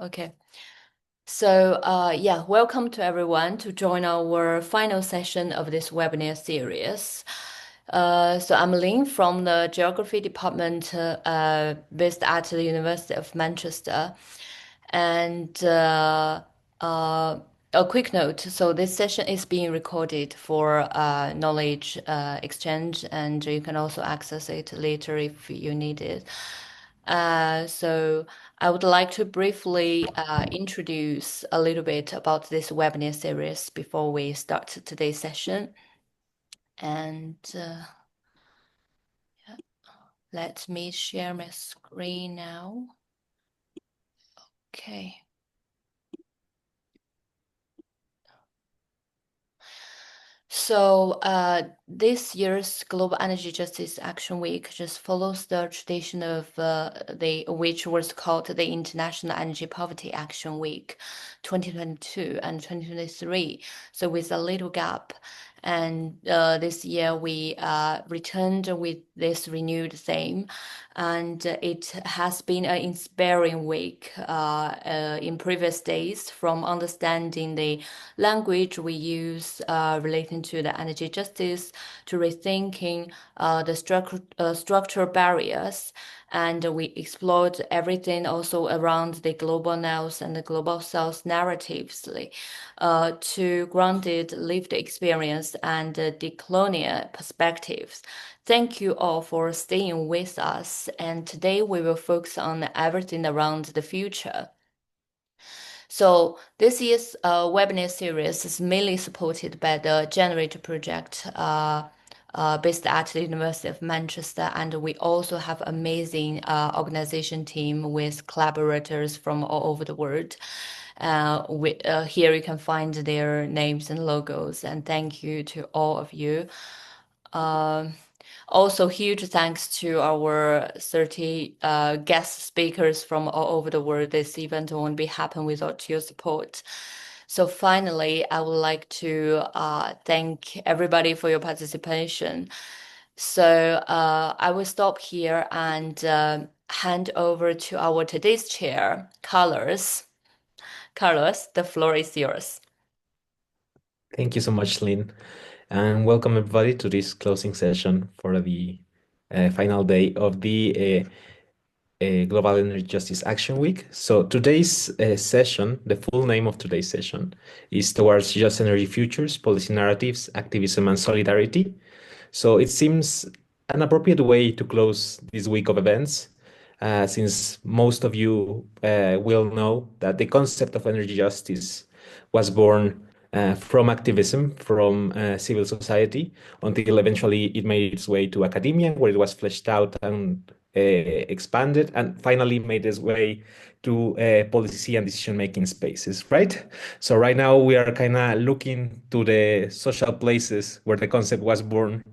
Okay. So, welcome to everyone to join our final session of this webinar series. I'm Lynn from the Geography Department based at the University of Manchester. And a quick note, so this session is being recorded for knowledge exchange, and you can also access it later if you need it. So I would like to briefly introduce a little bit about this webinar series before we start today's session. And let me share my screen now. Okay. This year's Global Energy Justice Action Week just follows the tradition of which was called the International Energy Poverty Action Week, 2022 and 2023. So with a little gap, and this year we returned with this renewed theme, and it has been an inspiring week in previous days, from understanding the language we use relating to the energy justice to rethinking the structural barriers. And we explored everything also around the global north and the global south narratives to grounded lived experience and decolonial perspectives. Thank you all for staying with us. And today we will focus on everything around the future. So this year's webinar series is mainly supported by the Generate project based at the University of Manchester, and we also have amazing organization team with collaborators from all over the world. Here you can find their names and logos, and thank you to all of you. Um, Also, huge thanks to our 30 guest speakers from all over the world. This event won't be happen without your support. So finally, I would like to thank everybody for your participation. So I will stop here and hand over to our today's chair, Carlos. Carlos, the floor is yours. Thank you so much, Lynn, and welcome everybody to this closing session for the final day of the Global Energy Justice Action Week. So today's session, the full name of today's session, is Towards Just Energy Futures, Policy Narratives, Activism, and Solidarity. So it seems an appropriate way to close this week of events, since most of you will know that the concept of energy justice was born from activism, from civil society, until eventually it made its way to academia, where it was fleshed out and expanded, and finally made its way to policy and decision-making spaces, right? So right now we are kind of looking to the social places where the concept was born,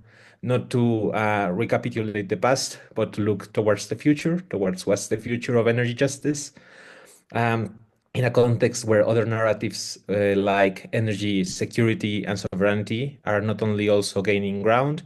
not to recapitulate the past, but to look towards the future, towards what's the future of energy justice, um, in a context where other narratives like energy security and sovereignty are not only also gaining ground,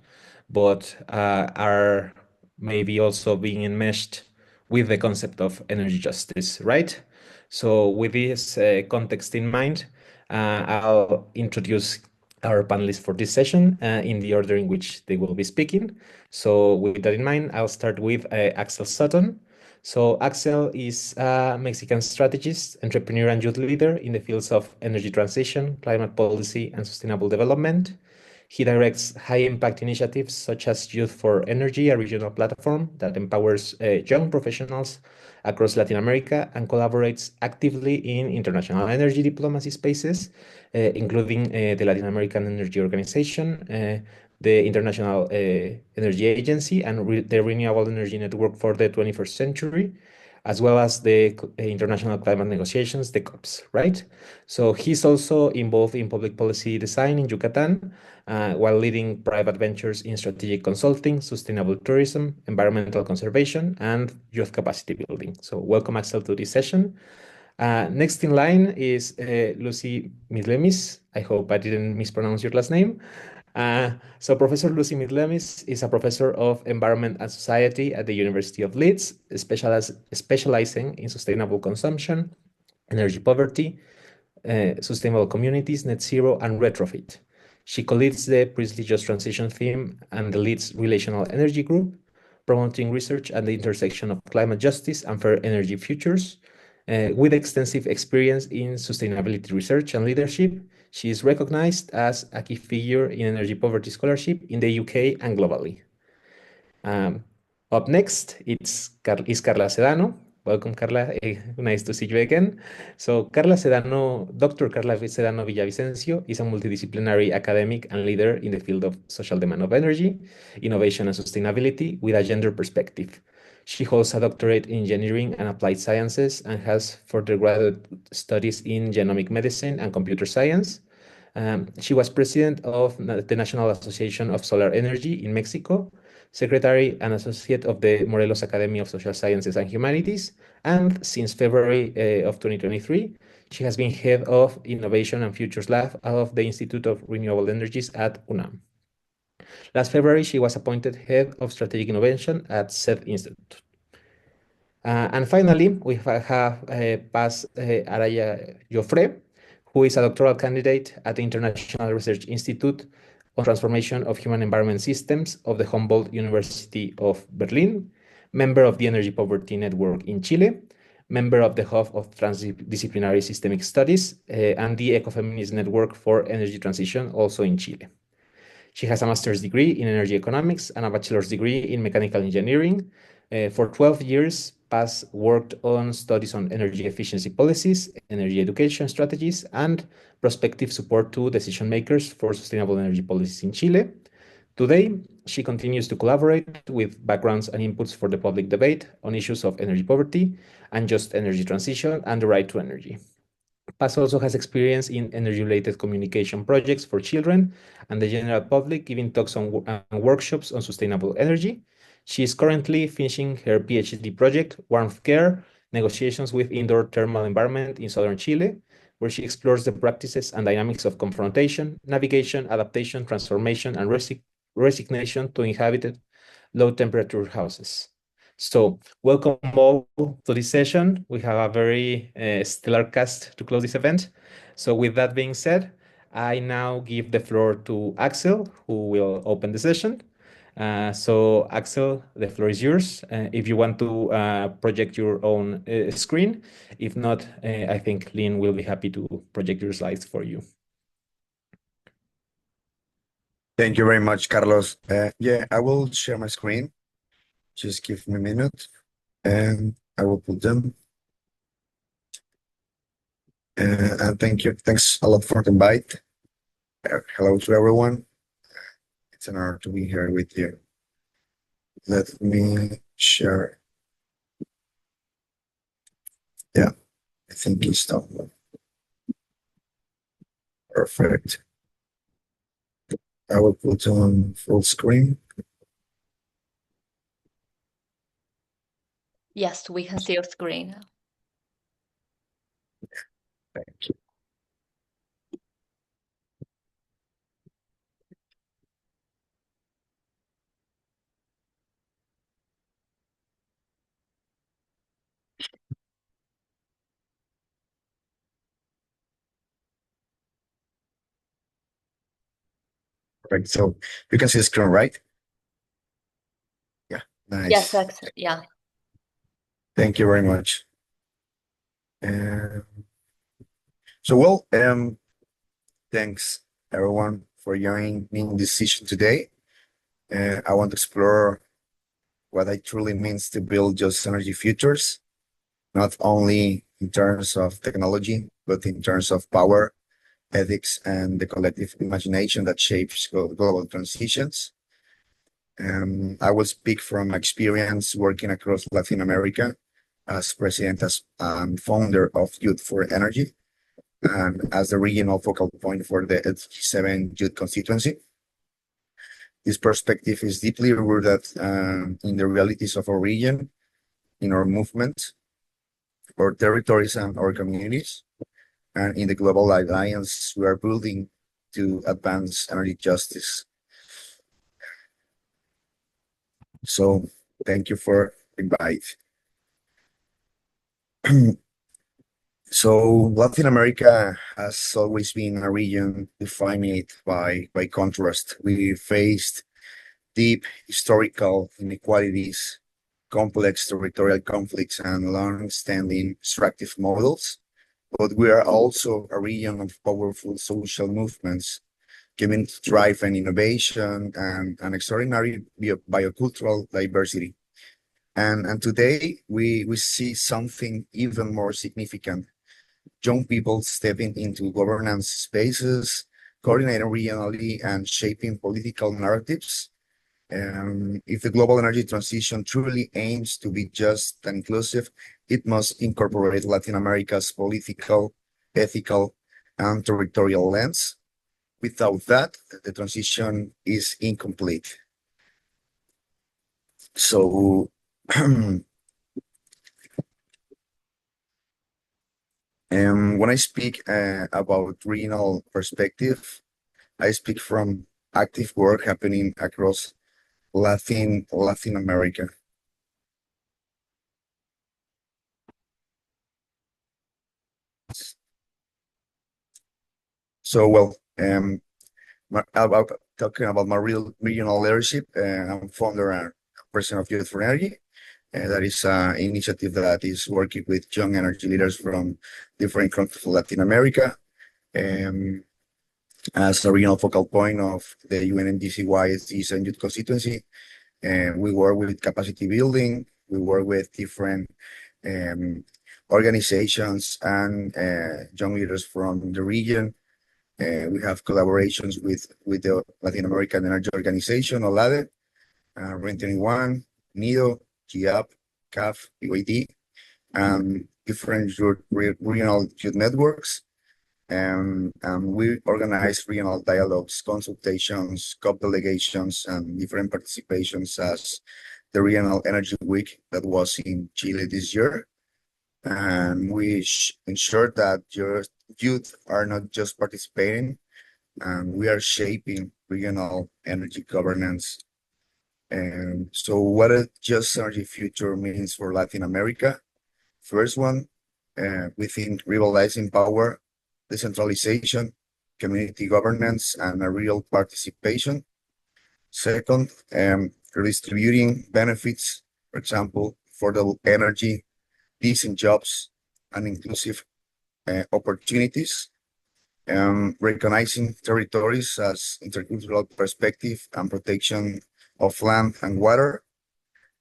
but are maybe also being enmeshed with the concept of energy justice, right? So, with this context in mind, I'll introduce our panelists for this session in the order in which they will be speaking. So, with that in mind, I'll start with Axel Sutton. So Axel is a Mexican strategist, entrepreneur, and youth leader in the fields of energy transition, climate policy, and sustainable development. He directs high-impact initiatives such as Youth for Energy, a regional platform that empowers young professionals across Latin America and collaborates actively in international energy diplomacy spaces, including the Latin American Energy Organization, the International Energy Agency, and the Renewable Energy Network for the 21st Century, as well as the international climate negotiations, the COPs, right? So he's also involved in public policy design in Yucatan, while leading private ventures in strategic consulting, sustainable tourism, environmental conservation, and youth capacity building. So welcome, Axel, to this session. Next in line is Lucy Midlemis. I hope I didn't mispronounce your last name. So Professor Lucy Midlemis is a professor of environment and society at the University of Leeds, specializing in sustainable consumption, energy poverty, sustainable communities, net zero, and retrofit. She co-leads the Priestley Just Transition theme and the leads Relational Energy Group, promoting research at the intersection of climate justice and fair energy futures. With extensive experience in sustainability research and leadership, she is recognized as a key figure in energy poverty scholarship in the UK and globally. Um, Up next, is Carla Sedano. Welcome, Carla. Nice to see you again. So, Carla Sedano, Dr. Carla Sedano Villavicencio is a multidisciplinary academic and leader in the field of social demand of energy, innovation, and sustainability with a gender perspective. She holds a doctorate in engineering and applied sciences and has further graduate studies in genomic medicine and computer science. She was president of the National Association of Solar Energy in Mexico, secretary and associate of the Morelos Academy of Social Sciences and Humanities, and since February of 2023, she has been head of Innovation and Futures Lab of the Institute of Renewable Energies at UNAM. Last February, she was appointed head of strategic innovation at said institute. And finally, we have Paz Araya Jofre, who is a doctoral candidate at the International Research Institute on Transformation of Human Environment Systems of the Humboldt University of Berlin, member of the Energy Poverty Network in Chile, member of the Hub of Transdisciplinary Systemic Studies, and the Ecofeminist Network for Energy Transition, also in Chile. She has a master's degree in energy economics and a bachelor's degree in mechanical engineering. For 12 years, Paz worked on studies on energy efficiency policies, energy education strategies, and prospective support to decision makers for sustainable energy policies in Chile. Today, she continues to collaborate with backgrounds and inputs for the public debate on issues of energy poverty and just energy transition and the right to energy. Paz also has experience in energy-related communication projects for children and the general public, giving talks and workshops on sustainable energy. She is currently finishing her PhD project, Warmth Care, Negotiations with Indoor Thermal Environment in Southern Chile, where she explores the practices and dynamics of confrontation, navigation, adaptation, transformation, and resignation to inhabited low-temperature houses. So, welcome all to this session. We have a very stellar cast to close this event. So, with that being said, I now give the floor to Axel, who will open the session. So, Axel, the floor is yours. If you want to project your own screen. If not, I think Lynn will be happy to project your slides for you. Thank you very much, Carlos. Yeah, I will share my screen. Just give me a minute and I will put them. And thank you. Thanks a lot for the invite. Hello to everyone. It's an honor to be here with you. Let me share. Yeah, I think it's done. Perfect. I will put on full screen. Yes, we can see your screen. Thank you. Perfect. So you can see the screen, right? Yeah, nice. Yes, excellent. Yeah. Thank you very much. So, thanks everyone for joining me in this session today. I want to explore what it truly means to build just energy futures, not only in terms of technology, but in terms of power, ethics, and the collective imagination that shapes global transitions. I will speak from experience working across Latin America as president and founder of Youth for Energy, and as the regional focal point for the G7 Youth Constituency. This perspective is deeply rooted in the realities of our region, in our movement, our territories, and our communities, and in the global alliance we are building to advance energy justice. So, thank you for the invite. So Latin America has always been a region defined by contrast. We faced deep historical inequalities, complex territorial conflicts, and long-standing extractive models. But we are also a region of powerful social movements, community drive and innovation, and an extraordinary biocultural diversity. And today we see something even more significant: young people stepping into governance spaces, coordinating regionally, and shaping political narratives. If the global energy transition truly aims to be just and inclusive, it must incorporate Latin America's political, ethical, and territorial lens. Without that, the transition is incomplete. So, when I speak about regional perspective, I speak from active work happening across Latin America. So, well, about talking about my real regional leadership, I'm founder and president of Youth for Energy. That is an initiative that is working with young energy leaders from different countries of Latin America. Um, as a regional focal point of the UNMGCY SDGs and Youth Constituency, and we work with capacity building. We work with different um, organizations and young leaders from the region. We have collaborations with the Latin American Energy Organization, OLADE, REN21, NIDO, GIAP, CAF, UAD, and different regional youth networks. And we organize regional dialogues, consultations, COP delegations, and different participations as the Regional Energy Week that was in Chile this year. And we ensure that your youth are not just participating, and we are shaping regional energy governance. And so what a just energy future means for Latin America. First one, within revitalizing power, decentralization, community governance, and a real participation. Second, redistributing benefits, for example, affordable energy, decent jobs, and inclusive opportunities. Recognizing territories as intercultural perspective and protection of land and water.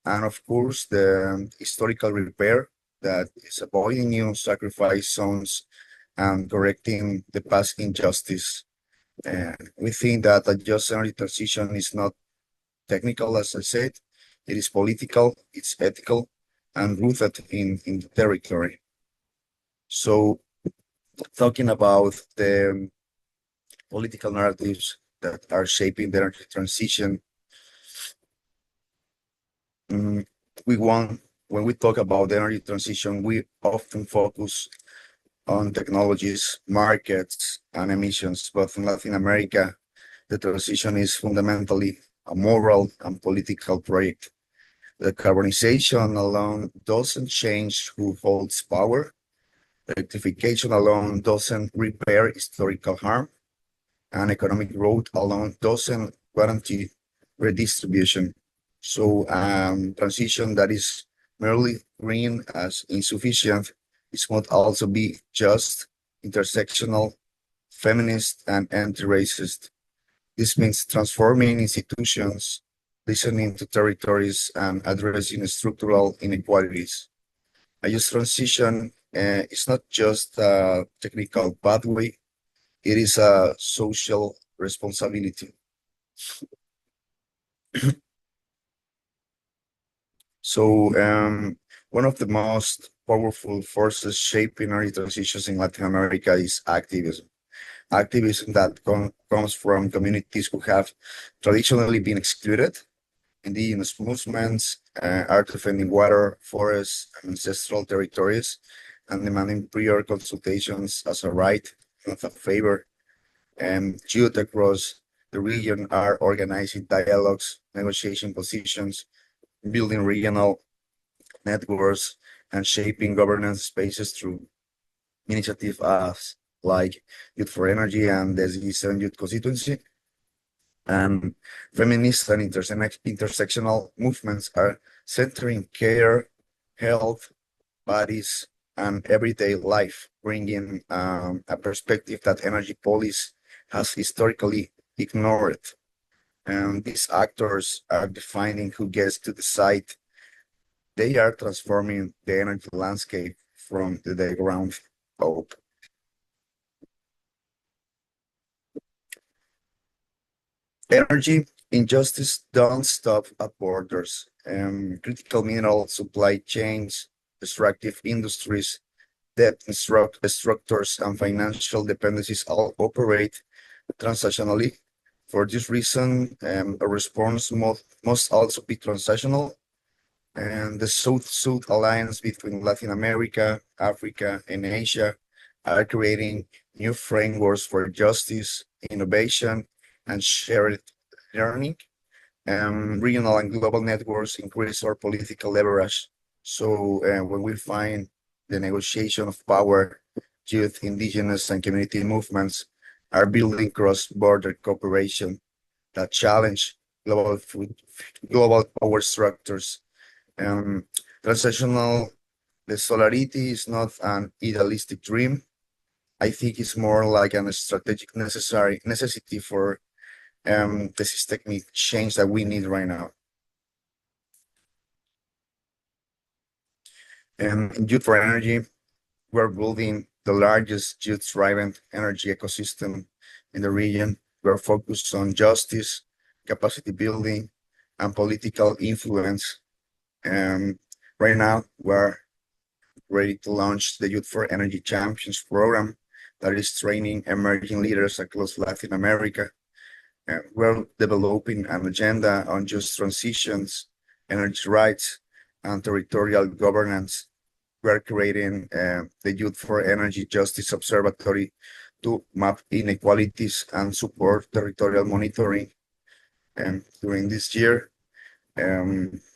And of course, the historical repair that is avoiding new sacrifice zones and correcting the past injustice. We think that a just energy transition is not technical, as I said. It is political, it's ethical, and rooted in the territory. So, talking about the political narratives that are shaping the energy transition, when we talk about the energy transition, we often focus on technologies, markets, and emissions. But in Latin America, the transition is fundamentally a moral and political project. The carbonization alone doesn't change who holds power. Electrification alone doesn't repair historical harm. And economic growth alone doesn't guarantee redistribution. So transition that is merely green as insufficient, it must also be just, intersectional, feminist, and anti-racist. This means transforming institutions, listening to territories, and addressing structural inequalities. A just transition is not just a technical pathway, it is a social responsibility. So one of the most powerful forces shaping energy transitions in Latin America is activism. Activism that comes from communities who have traditionally been excluded. Indigenous movements are defending water, forests, and ancestral territories, and demanding prior consultations as a right, not a favor. And youth across the region are organizing dialogues, negotiation positions, building regional networks, and shaping governance spaces through initiative as like Youth for Energy and the Z7 Youth Constituency. And feminist and intersectional movements are centering care, health, bodies, and everyday life, bringing a perspective that energy policy has historically ignored. And these actors are defining who gets to decide. They are transforming the energy landscape from the ground up. Energy injustice don't stop at borders. Critical mineral supply chains, extractive industries, debt structures, and financial dependencies all operate transactionally. For this reason, a response must also be transactional. And the South-South alliance between Latin America, Africa, and Asia are creating new frameworks for justice, innovation, and shared learning. Regional and global networks increase our political leverage. So when we find the negotiation of power, youth, indigenous, and community movements are building cross-border cooperation that challenge global power structures. Um, Transactional, the solidarity is not an idealistic dream. I think it's more like a strategic necessity for the systemic change that we need right now. In Youth for Energy, we're building the largest youth-driven energy ecosystem in the region. We're focused on justice, capacity building, and political influence. Right now, we're ready to launch the Youth for Energy Champions program that is training emerging leaders across Latin America. We're developing an agenda on just transitions, energy rights, and territorial governance. We're creating the Youth for Energy Justice Observatory to map inequalities and support territorial monitoring. And during this year,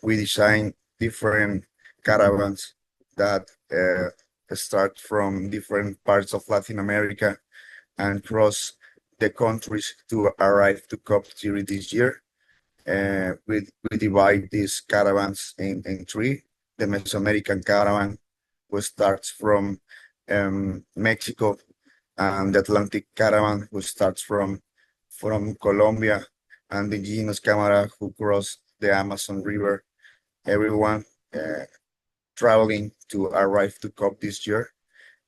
we designed different caravans that start from different parts of Latin America and cross the countries to arrive to COP30 this year. We divide these caravans in three. The Mesoamerican caravan, which starts from Mexico, and the Atlantic caravan, which starts from Colombia, and the indigenous camara who cross the Amazon River. Everyone traveling to arrive to COP this year.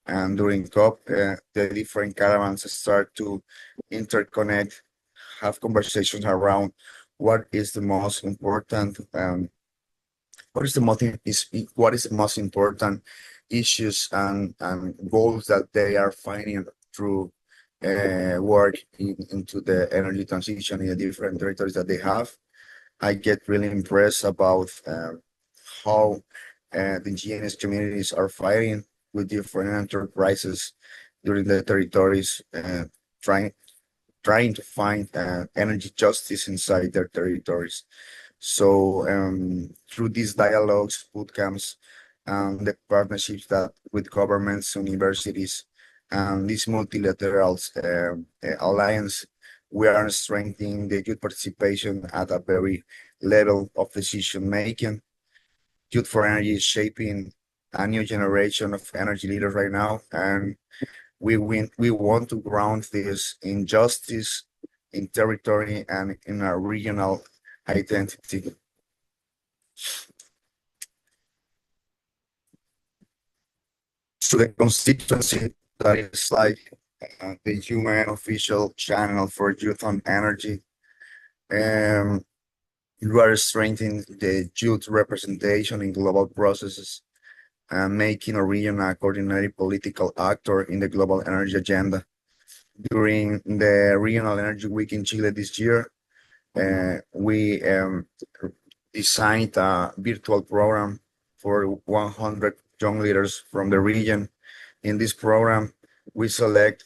And during COP, the different caravans start to interconnect, have conversations around what is the most important, what is the most important issues and goals that they are finding through work into the energy transition in the different territories that they have. I get really impressed about how the indigenous communities are fighting with different enterprises during the territories, trying to find energy justice inside their territories. So through these dialogues, boot camps, and the partnerships that with governments, universities, and these multilaterals alliance, we are strengthening the youth participation at a very level of decision making. Youth for Energy is shaping a new generation of energy leaders right now, and we want to ground this in justice, in territory, and in our regional identity. So the constituency that is like the human official channel for youth on energy. You are strengthening the youth representation in global processes and making a region a coordinated political actor in the global energy agenda. During the Regional Energy Week in Chile this year, we designed a virtual program for 100 young leaders from the region. In this program, we select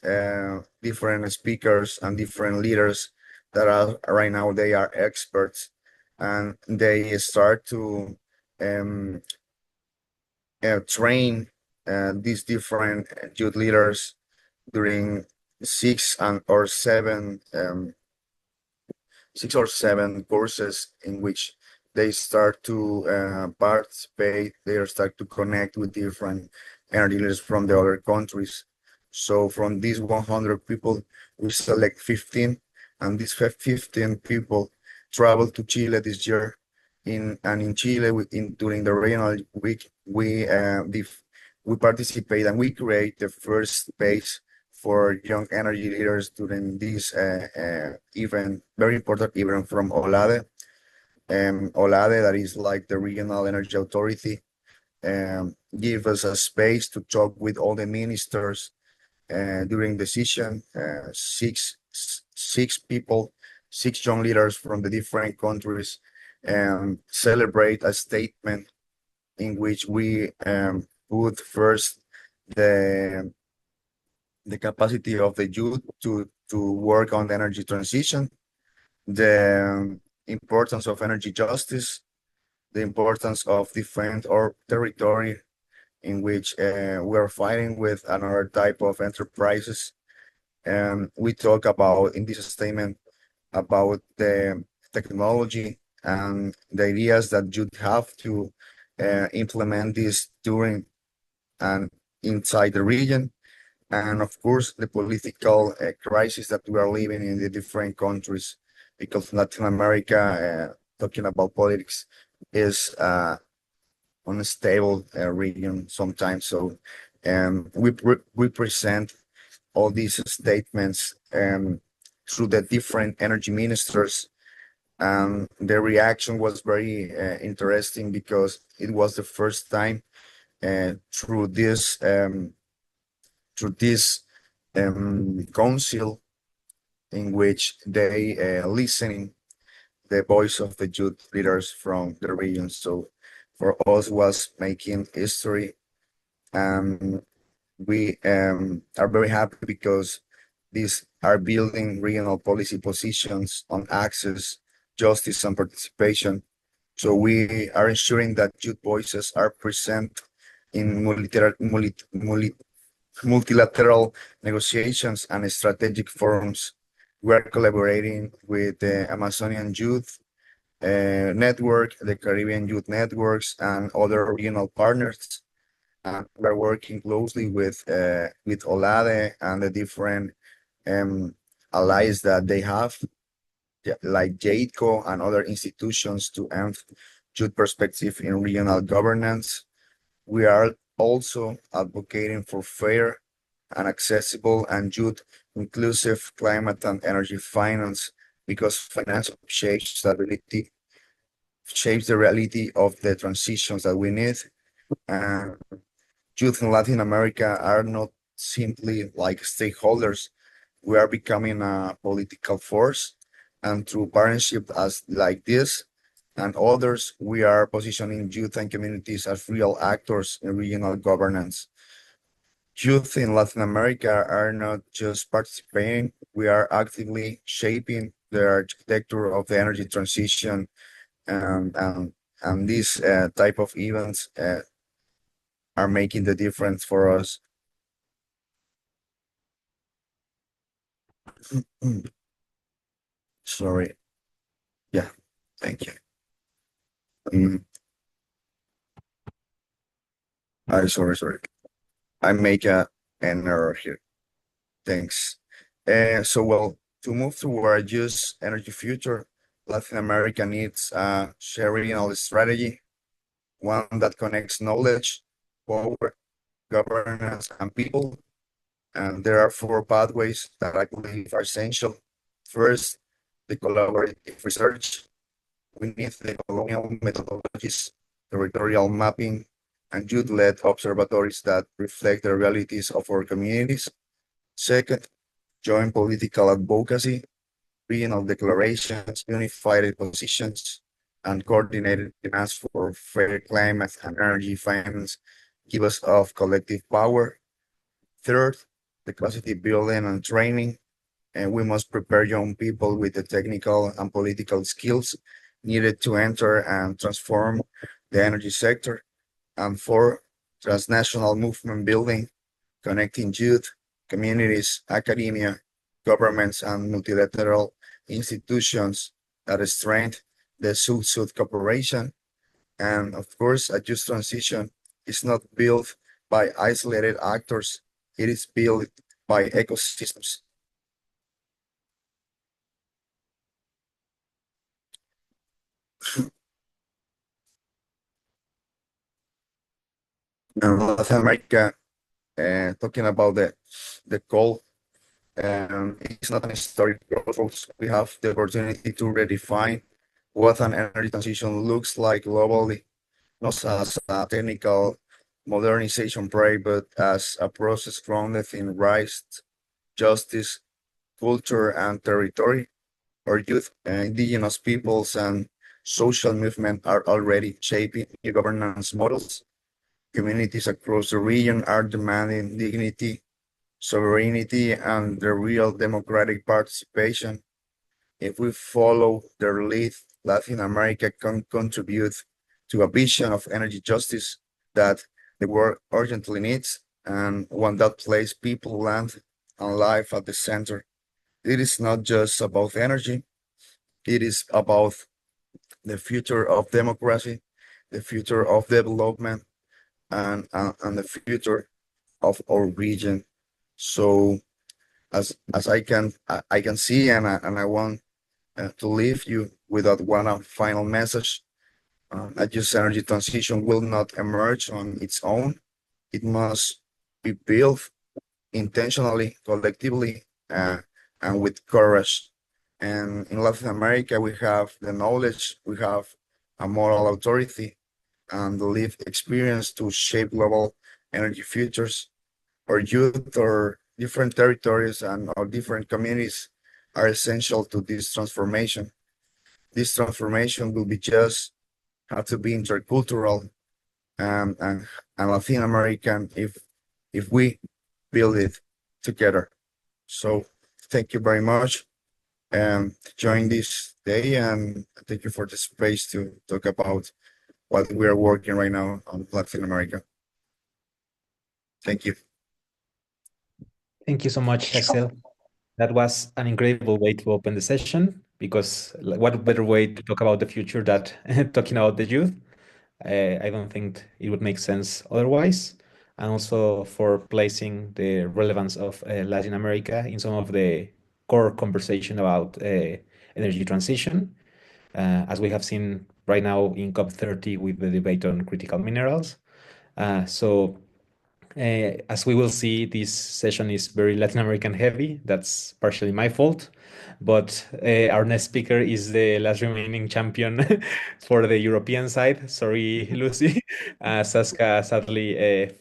different speakers and different leaders that are right now they are experts, and they start to train these different youth leaders during six or seven courses in which they start to participate, they start to connect with different energy leaders from the other countries. So from these 100 people, we select 15, and these 15 people travel to Chile this year. In Chile, during the regional week, we participate and we create the first space for young energy leaders during this event, very important event from OLADE. OLADE, that is like the Regional Energy Authority, give us a space to talk with all the ministers during the session. Six people, six young leaders from the different countries celebrate a statement in which we put first the capacity of the youth to work on the energy transition, the importance of energy justice, the importance of defend our territory in which we are fighting with another type of enterprises. We talk about in this statement about the technology and the ideas that you'd have to implement this during and inside the region. And of course, the political crisis that we are living in the different countries, because Latin America, talking about politics, is unstable region sometimes. So we present all these statements through the different energy ministers. The reaction was very interesting because it was the first time through this council in which they listening the voice of the youth leaders from the region. So for us was making history. We are very happy because these are building regional policy positions on access, justice, and participation. So we are ensuring that youth voices are present in multilateral negotiations and strategic forums. We are collaborating with the Amazonian Youth Network, the Caribbean Youth Networks, and other regional partners. We're working closely with OLADE and the different allies that they have, like JADCO and other institutions to end youth perspective in regional governance. We are also advocating for fair and accessible and youth inclusive climate and energy finance because finance shapes stability, shapes the reality of the transitions that we need. Youth in Latin America are not simply like stakeholders. We are becoming a political force, and through partnership as like this and others, we are positioning youth and communities as real actors in regional governance. Youth in Latin America are not just participating, we are actively shaping the architecture of the energy transition, and these type of events are making the difference for us. Sorry. Yeah, thank you. Sorry. I make an error here. Thanks. Well, to move toward a just energy future, Latin America needs a shared regional strategy, one that connects knowledge, power, governance, and people. And there are four pathways that I believe are essential. First, the collaborative research. We need the colonial methodologies, territorial mapping, and youth-led observatories that reflect the realities of our communities. Second, joint political advocacy, regional declarations, unified positions, and coordinated demands for fair climate and energy finance give us of collective power. Third, the capacity building and training, and we must prepare young people with the technical and political skills needed to enter and transform the energy sector. And four, transnational movement building, connecting youth, communities, academia, governments, and multilateral institutions that strengthen the Sud-Sud cooperation. And of course, a just transition is not built by isolated actors, it is built by ecosystems. In Latin America, talking about the coal, it's not an historic crossroads. We have the opportunity to redefine what an energy transition looks like globally, not as a technical modernization project, but as a process grounded in rights, justice, culture, and territory. Our youth, indigenous peoples, and social movement are already shaping new governance models. Communities across the region are demanding dignity, sovereignty, and the real democratic participation. If we follow their lead, Latin America can contribute to a vision of energy justice that the world urgently needs, and one that places people, land, and life at the center. It is not just about energy, it is about the future of democracy, the future of development, and the future of our region. So as I can see, and I want to leave you with that one final message. A just energy transition will not emerge on its own. It must be built intentionally, collectively, and with courage. And in Latin America, we have the knowledge, we have a moral authority, and the lived experience to shape global energy futures. Our youth, or different territories, and our different communities are essential to this transformation. This transformation will be just have to be intercultural, and Latin American if we build it together. So thank you very much to join this day, and thank you for the space to talk about what we are working right now on Latin America. Thank you. Thank you so much, Axel. That was an incredible way to open the session because what better way to talk about the future than talking about the youth? I don't think it would make sense otherwise. And also for placing the relevance of Latin America in some of the core conversation about energy transition, as we have seen right now in COP30 with the debate on critical minerals. So as we will see, this session is very Latin American heavy. That's partially my fault. But our next speaker is the last remaining champion for the European side. Sorry, Lucy. Saska sadly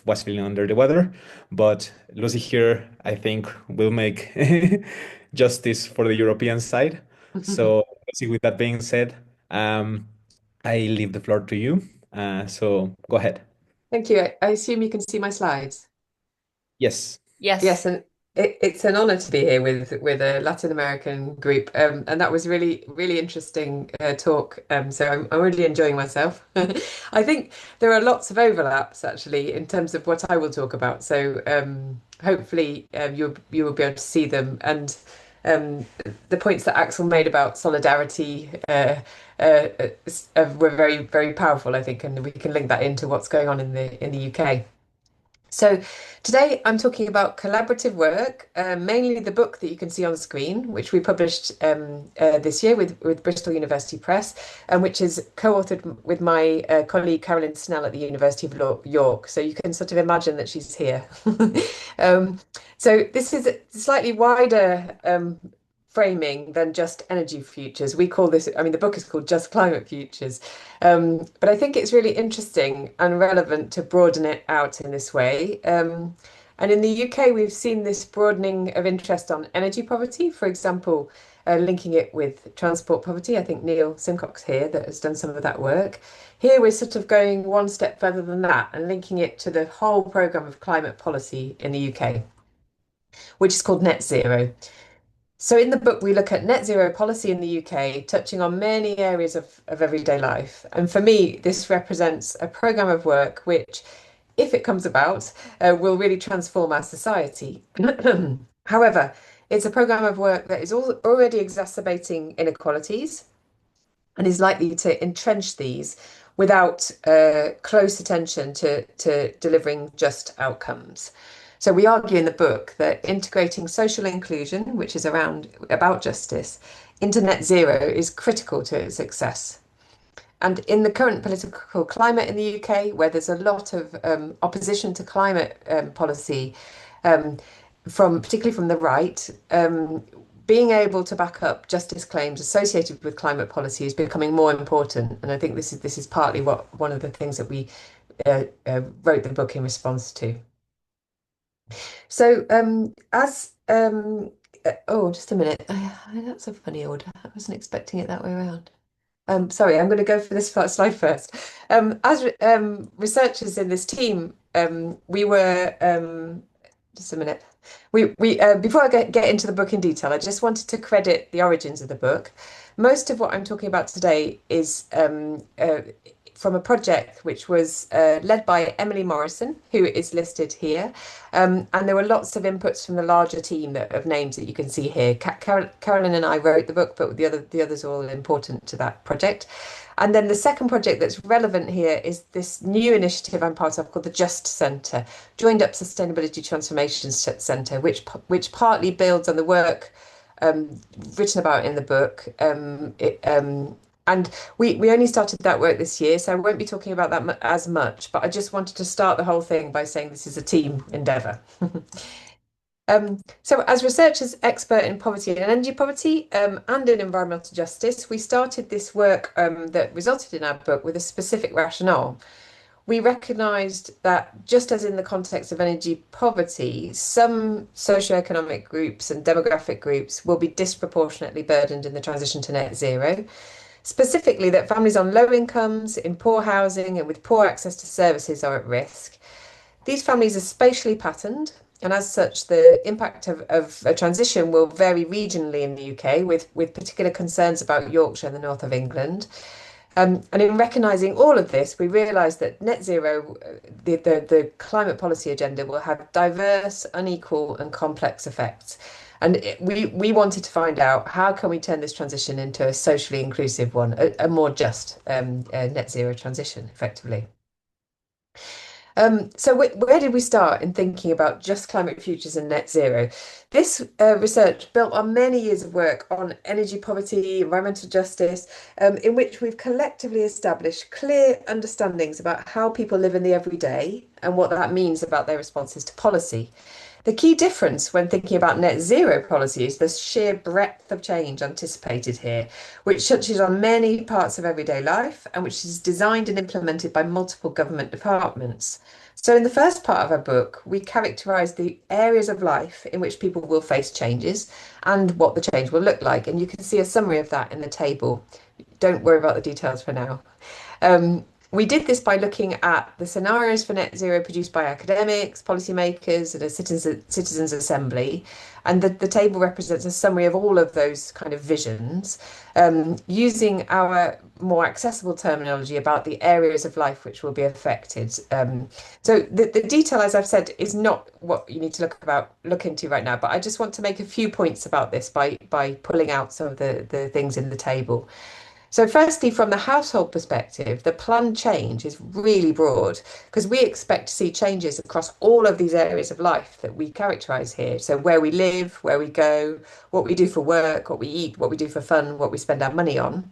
was feeling under the weather. But Lucy here, I think, will make justice for the European side. So, Lucy, with that being said, I leave the floor to you. So go ahead. Thank you. I assume you can see my slides. Yes. Yes. Yes, and it's an honor to be here with a Latin American group, and that was really interesting talk. So I'm really enjoying myself. I think there are lots of overlaps actually in terms of what I will talk about. So hopefully you will be able to see them, and the points that Axel made about solidarity were very powerful, I think, and we can link that into what's going on in the UK. So today I'm talking about collaborative work, mainly the book that you can see on screen, which we published this year with Bristol University Press, and which is co-authored with my colleague Carolyn Snell at the University of York. So you can sort of imagine that she's here. So this is a slightly wider framing than just energy futures. We call this, I mean, the book is called Just Climate Futures. But I think it's really interesting and relevant to broaden it out in this way. And in the UK, we've seen this broadening of interest on energy poverty, for example, linking it with transport poverty. I think Neil Simcox here that has done some of that work. Here we're sort of going one step further than that and linking it to the whole programme of climate policy in the UK, which is called Net Zero. So in the book, we look at net zero policy in the UK, touching on many areas of everyday life. And for me, this represents a programme of work which if it comes about, will really transform our society. However, it's a program of work that is already exacerbating inequalities and is likely to entrench these without close attention to delivering just outcomes. So we argue in the book that integrating social inclusion, which is about justice, into net zero is critical to its success. And in the current political climate in the UK, where there's a lot of opposition to climate policy, um, particularly from the right, being able to back up justice claims associated with climate policy is becoming more important. And I think this is partly one of the things that we wrote the book in response to. So just a minute. That's a funny order. I wasn't expecting it that way around. Sorry, I'm going to go for this slide first. As researchers in this team, we were just a minute. We before I get into the book in detail, I just wanted to credit the origins of the book. Most of what I'm talking about today is from a project which was led by Emily Morrison, who is listed here. And there were lots of inputs from the larger team of names that you can see here. Carolyn and I wrote the book, but the others are all important to that project. And then the second project that's relevant here is this new initiative I'm part of called the Just Centre, Joined Up Sustainability Transformation Centre, which partly builds on the work written about in the book. And we only started that work this year, so I won't be talking about that as much, but I just wanted to start the whole thing by saying this is a team endeavour. So as researchers expert in poverty and energy poverty and in environmental justice, we started this work that resulted in our book with a specific rationale. We recognised that just as in the context of energy poverty, some socioeconomic groups and demographic groups will be disproportionately burdened in the transition to net zero. Specifically, that families on low incomes, in poor housing, and with poor access to services are at risk. These families are spatially patterned, and as such, the impact of a transition will vary regionally in the UK, with particular concerns about Yorkshire and the north of England. And in recognising all of this, we realised that net zero, the climate policy agenda, will have diverse, unequal, and complex effects. And we wanted to find out how can we turn this transition into a socially inclusive one, a more just net zero transition, effectively. So where did we start in thinking about just climate futures and net zero? This research built on many years of work on energy poverty, environmental justice, in which we've collectively established clear understandings about how people live in the everyday and what that means about their responses to policy. The key difference when thinking about net zero policy is the sheer breadth of change anticipated here, which touches on many parts of everyday life and which is designed and implemented by multiple government departments. So in the first part of our book, we characterise the areas of life in which people will face changes and what the change will look like. And you can see a summary of that in the table. Don't worry about the details for now. We did this by looking at the scenarios for net zero produced by academics, policymakers, and a citizens' assembly. And the table represents a summary of all of those kind of visions, using our more accessible terminology about the areas of life which will be affected. So the detail, as I've said, is not what you need to look into right now, but I just want to make a few points about this by pulling out some of the things in the table. So firstly, from the household perspective, the planned change is really broad because we expect to see changes across all of these areas of life that we characterise here. So where we live, where we go, what we do for work, what we eat, what we do for fun, what we spend our money on.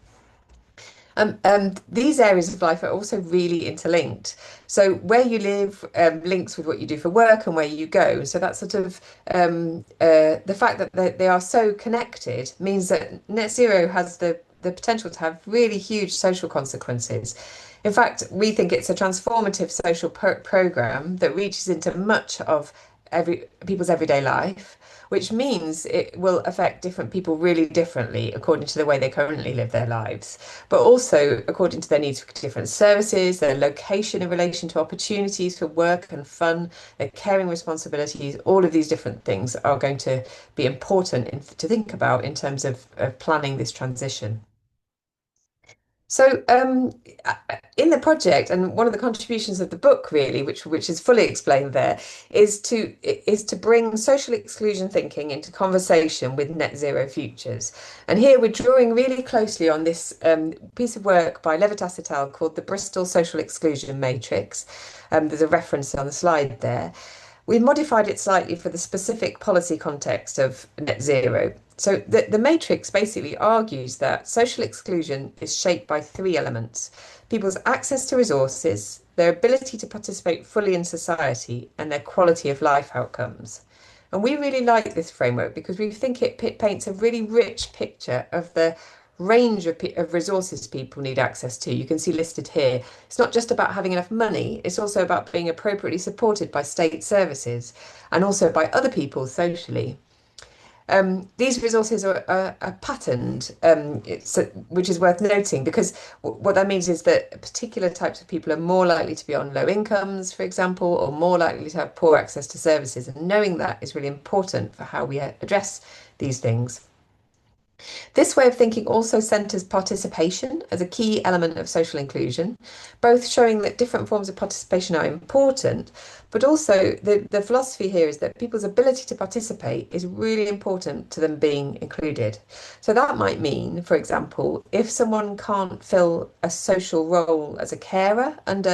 These areas of life are also really interlinked. So where you live links with what you do for work and where you go. So that's sort of the fact that they are so connected means that net zero has the potential to have really huge social consequences. In fact, we think it's a transformative social program that reaches into much of people's everyday life, which means it will affect different people really differently according to the way they currently live their lives, but also according to their needs for different services, their location in relation to opportunities for work and fun, their caring responsibilities. All of these different things are going to be important to think about in terms of planning this transition. So, in the project, and one of the contributions of the book, really, which is fully explained there, is to bring social exclusion thinking into conversation with net zero futures. And here we're drawing really closely on this piece of work by Levitas et al. Called the Bristol Social Exclusion Matrix. There's a reference on the slide there. We modified it slightly for the specific policy context of net zero. So the matrix basically argues that social exclusion is shaped by three elements: people's access to resources, their ability to participate fully in society, and their quality of life outcomes. And we really like this framework because we think it paints a really rich picture of the range of resources people need access to. You can see listed here. It's not just about having enough money, it's also about being appropriately supported by state services and also by other people socially. These resources are patterned, which is worth noting because what that means is that particular types of people are more likely to be on low incomes, for example, or more likely to have poor access to services. And knowing that is really important for how we address these things. This way of thinking also centres participation as a key element of social inclusion, both showing that different forms of participation are important, but also the philosophy here is that people's ability to participate is really important to them being included. So that might mean, for example, if someone can't fill a social role as a carer in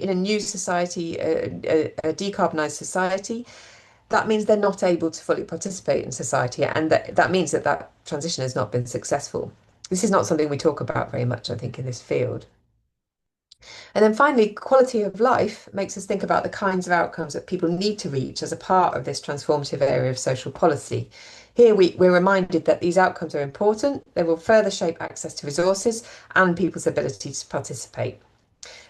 a new society, a decarbonised society, that means they're not able to fully participate in society, and that means that transition has not been successful. This is not something we talk about very much, I think, in this field. And then finally, quality of life makes us think about the kinds of outcomes that people need to reach as a part of this transformative area of social policy. Here we're reminded that these outcomes are important. They will further shape access to resources and people's ability to participate.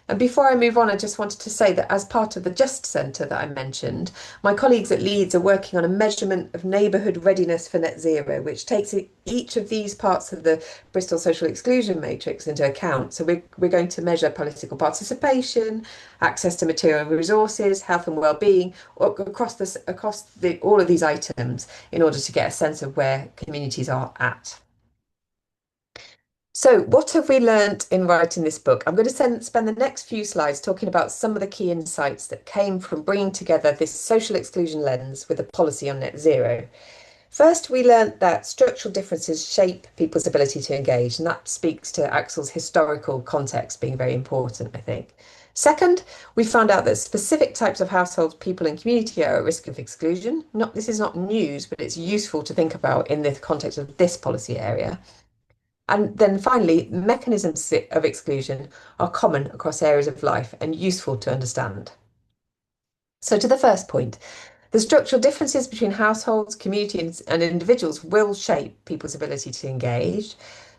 And before I move on, I just wanted to say that as part of the Just Centre that I mentioned, my colleagues at Leeds are working on a measurement of neighbourhood readiness for net zero, which takes each of these parts of the Bristol Social Exclusion Matrix into account. So we're going to measure political participation, access to material resources, health and well-being, across all of these items in order to get a sense of where communities are at. So, what have we learnt in writing this book? I'm going to spend the next few slides talking about some of the key insights that came from bringing together this social exclusion lens with a policy on net zero. First, we learnt that structural differences shape people's ability to engage, and that speaks to Axel's historical context being very important, I think. Second, we found out that specific types of households, people, and community are at risk of exclusion. This is not news, but it's useful to think about in the context of this policy area. And then finally, mechanisms of exclusion are common across areas of life and useful to understand. So to the first point, the structural differences between households, communities and individuals will shape people's ability to engage.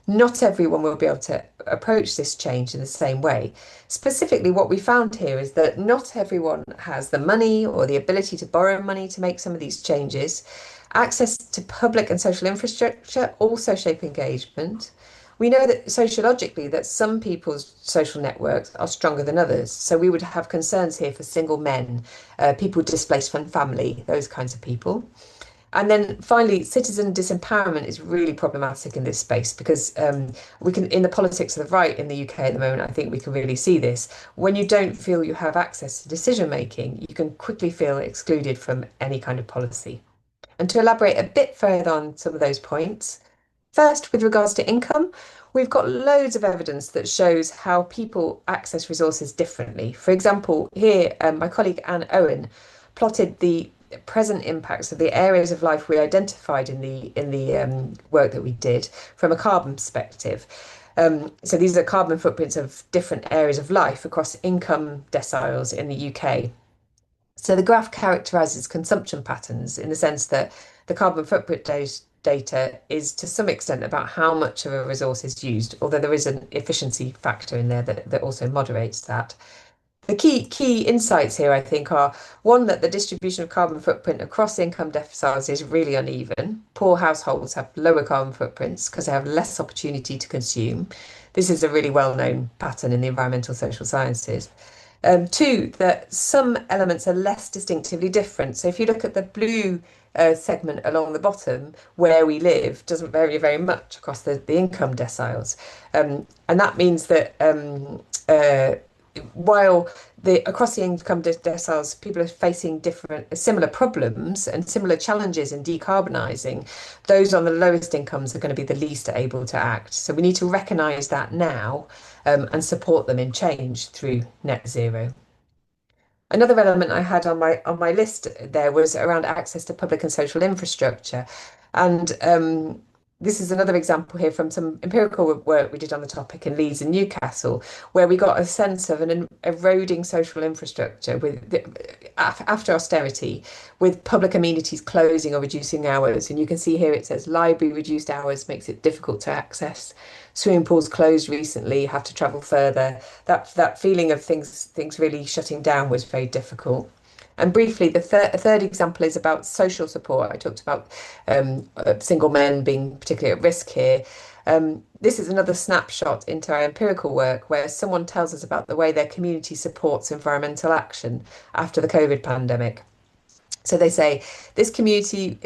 Not everyone will be able to approach this change in the same way. Specifically, what we found here is that not everyone has the money or the ability to borrow money to make some of these changes. Access to public and social infrastructure also shape engagement. We know that sociologically that some people's social networks are stronger than others. So we would have concerns here for single men, people displaced from family, those kinds of people. And then finally, citizen disempowerment is really problematic in this space because we can, in the politics of the right in the UK at the moment, I think we can really see this. When you don't feel you have access to decision making, you can quickly feel excluded from any kind of policy. And to elaborate a bit further on some of those points, first, with regards to income, we've got loads of evidence that shows how people access resources differently. For example, here, my colleague Anne Owen plotted the present impacts of the areas of life we identified in the work that we did from a carbon perspective. So these are carbon footprints of different areas of life across income deciles in the UK. So the graph characterises consumption patterns in the sense that the carbon footprint data is to some extent about how much of a resource is used, although there is an efficiency factor in there that also moderates that. The key insights here, I think, are one, that the distribution of carbon footprint across income deciles is really uneven. Poor households have lower carbon footprints because they have less opportunity to consume. This is a really well-known pattern in the environmental social sciences. Two, that some elements are less distinctively different. So if you look at the blue segment along the bottom, where we live doesn't vary very much across the income deciles. And that means that while across the income deciles, people are facing similar problems and similar challenges in decarbonising, those on the lowest incomes are going to be the least able to act. So we need to recognise that now and support them in change through net zero. Another element I had on my list there was around access to public and social infrastructure. And this is another example here from some empirical work we did on the topic in Leeds and Newcastle, where we got a sense of an eroding social infrastructure after austerity, with public amenities closing or reducing hours. And you can see here it says library reduced hours makes it difficult to access. Swimming pools closed recently, have to travel further. That feeling of things really shutting down was very difficult. And briefly, the third example is about social support. I talked about single men being particularly at risk here. This is another snapshot into our empirical work where someone tells us about the way their community supports environmental action after the COVID pandemic. So they say this community,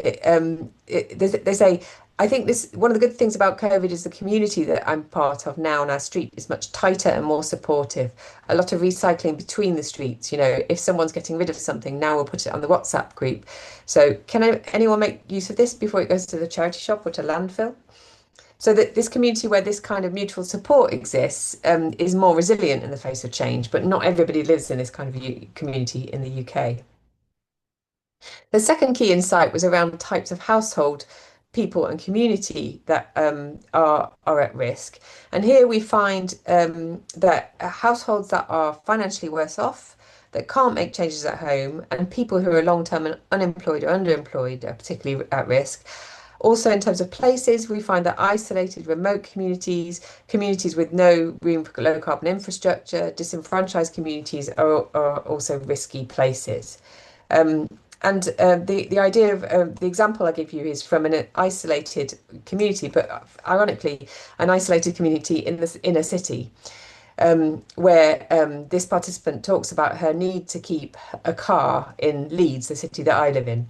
they say, I think one of the good things about COVID is the community that I'm part of now on our street is much tighter and more supportive. A lot of recycling between the streets. You know, if someone's getting rid of something, now we'll put it on the WhatsApp group. So can anyone make use of this before it goes to the charity shop or to landfill? So that this community where this kind of mutual support exists is more resilient in the face of change, but not everybody lives in this kind of community in the UK. The second key insight was around types of household, people and community that are at risk. And here we find that households that are financially worse off, that can't make changes at home, and people who are long-term unemployed or underemployed are particularly at risk. Also, in terms of places, we find that isolated, remote communities, communities with no room for low carbon infrastructure, disenfranchised communities are also risky places. And the idea of the example I give you is from an isolated community, but ironically, an isolated community in the inner city, where this participant talks about her need to keep a car in Leeds, the city that I live in.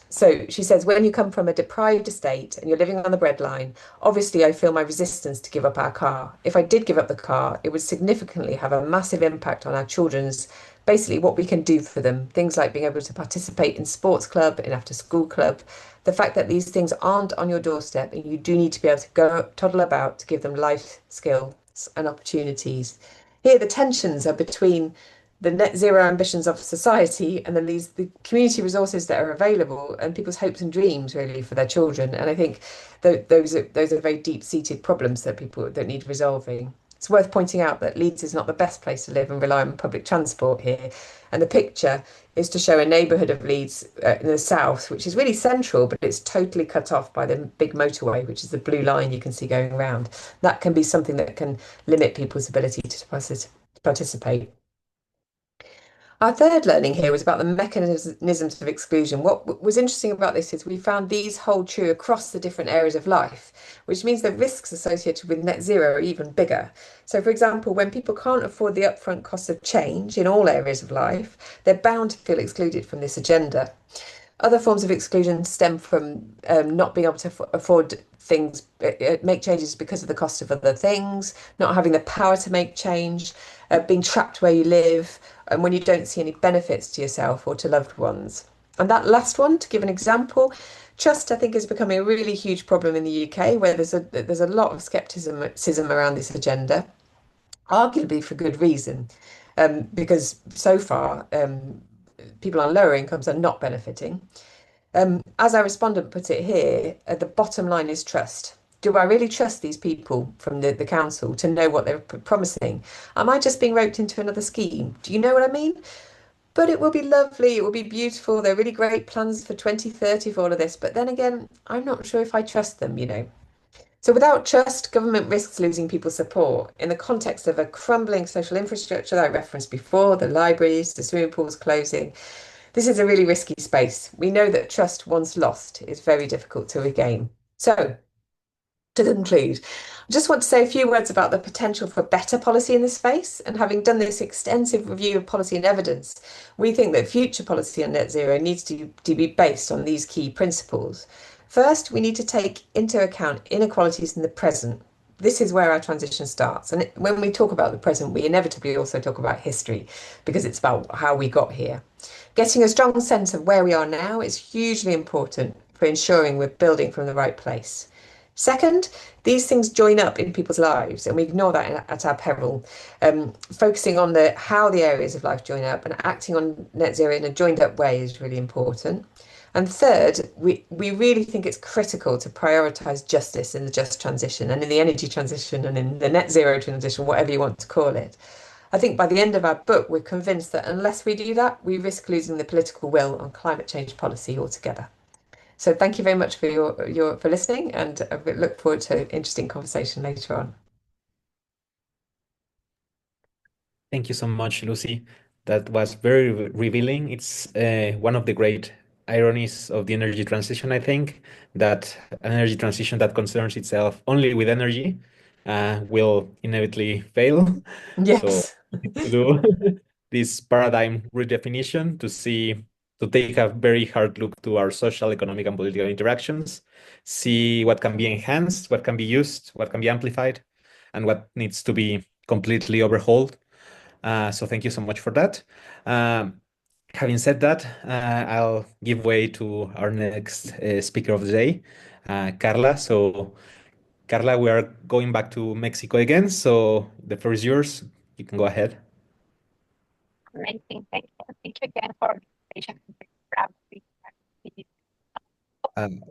So she says, when you come from a deprived estate and you're living on the breadline, obviously I feel my resistance to give up our car. If I did give up the car, it would significantly have a massive impact on our children's, basically what we can do for them. Things like being able to participate in sports club, in after school club. The fact that these things aren't on your doorstep and you do need to be able to go toddle about to give them life skills and opportunities. Here, the tensions are between the net zero ambitions of society and then the community resources that are available and people's hopes and dreams really for their children. And I think those are very deep-seated problems that people that need resolving. It's worth pointing out that Leeds is not the best place to live and rely on public transport here. And the picture is to show a neighbourhood of Leeds in the south, which is really central, but it's totally cut off by the big motorway, which is the blue line you can see going around. That can be something that can limit people's ability to participate. Our third learning here was about the mechanisms of exclusion. What was interesting about this is we found these hold true across the different areas of life, which means that risks associated with net zero are even bigger. So, for example, when people can't afford the upfront cost of change in all areas of life, they're bound to feel excluded from this agenda. Other forms of exclusion stem from not being able to afford things, make changes because of the cost of other things, not having the power to make change, being trapped where you live, and when you don't see any benefits to yourself or to loved ones. And that last one, to give an example, trust, I think, is becoming a really huge problem in the UK, where there's a lot of scepticism around this agenda, arguably for good reason, because so far people on lower incomes are not benefiting. As our respondent put it here, the bottom line is trust. Do I really trust these people from the council to know what they're promising? Am I just being roped into another scheme? Do you know what I mean? But it will be lovely, it will be beautiful. They're really great plans for 2030 for all of this. But then again, I'm not sure if I trust them, you know. So without trust, government risks losing people's support. In the context of a crumbling social infrastructure that I referenced before, the libraries, the swimming pools closing, this is a really risky space. We know that trust once lost is very difficult to regain. So To conclude, I just want to say a few words about the potential for better policy in this space. And having done this extensive review of policy and evidence, we think that future policy on net zero needs to be based on these key principles. First, we need to take into account inequalities in the present. This is where our transition starts. And when we talk about the present, we inevitably also talk about history because it's about how we got here. Getting a strong sense of where we are now is hugely important for ensuring we're building from the right place. Second, these things join up in people's lives, and we ignore that at our peril. Focusing on how the areas of life join up and acting on net zero in a joined up way is really important. And third, we really think it's critical to prioritise justice in the just transition and in the energy transition and in the net zero transition, whatever you want to call it. I think by the end of our book, we're convinced that unless we do that, we risk losing the political will on climate change policy altogether. So thank you very much for listening, and I look forward to an interesting conversation later on. Thank you so much, Lucy. That was very revealing. It's one of the great ironies of the energy transition, I think, that an energy transition that concerns itself only with energy will inevitably fail. So Yes. we need to do this paradigm redefinition to take a very hard look to our social, economic, and political interactions, see what can be enhanced, what can be used, what can be amplified, and what needs to be completely overhauled. So thank you so much for that. Having said that, I'll give way to our next speaker of the day, Carla. So, Carla, we are going back to Mexico again. So the floor is yours. You can go ahead. Amazing. Thank you. Thank you again for the invitation.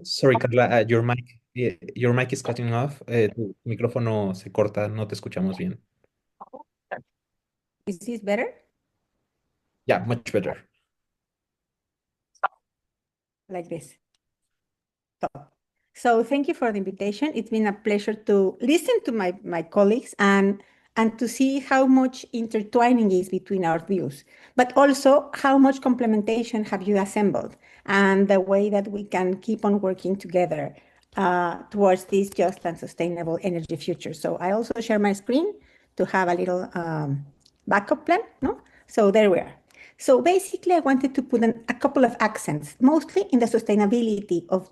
Sorry, Carla, your mic is cutting off. Tu micrófono se corta, no te escuchamos bien. Is this better? Yeah, much better. Like this. So thank you for the invitation. It's been a pleasure to listen to my colleagues and to see how much intertwining is between our views, but also how much complementation have you assembled and the way that we can keep on working together towards this just and sustainable energy future. So I also share my screen to have a little backup plan, no? So there we are. So basically, I wanted to put a couple of accents, mostly in the sustainability of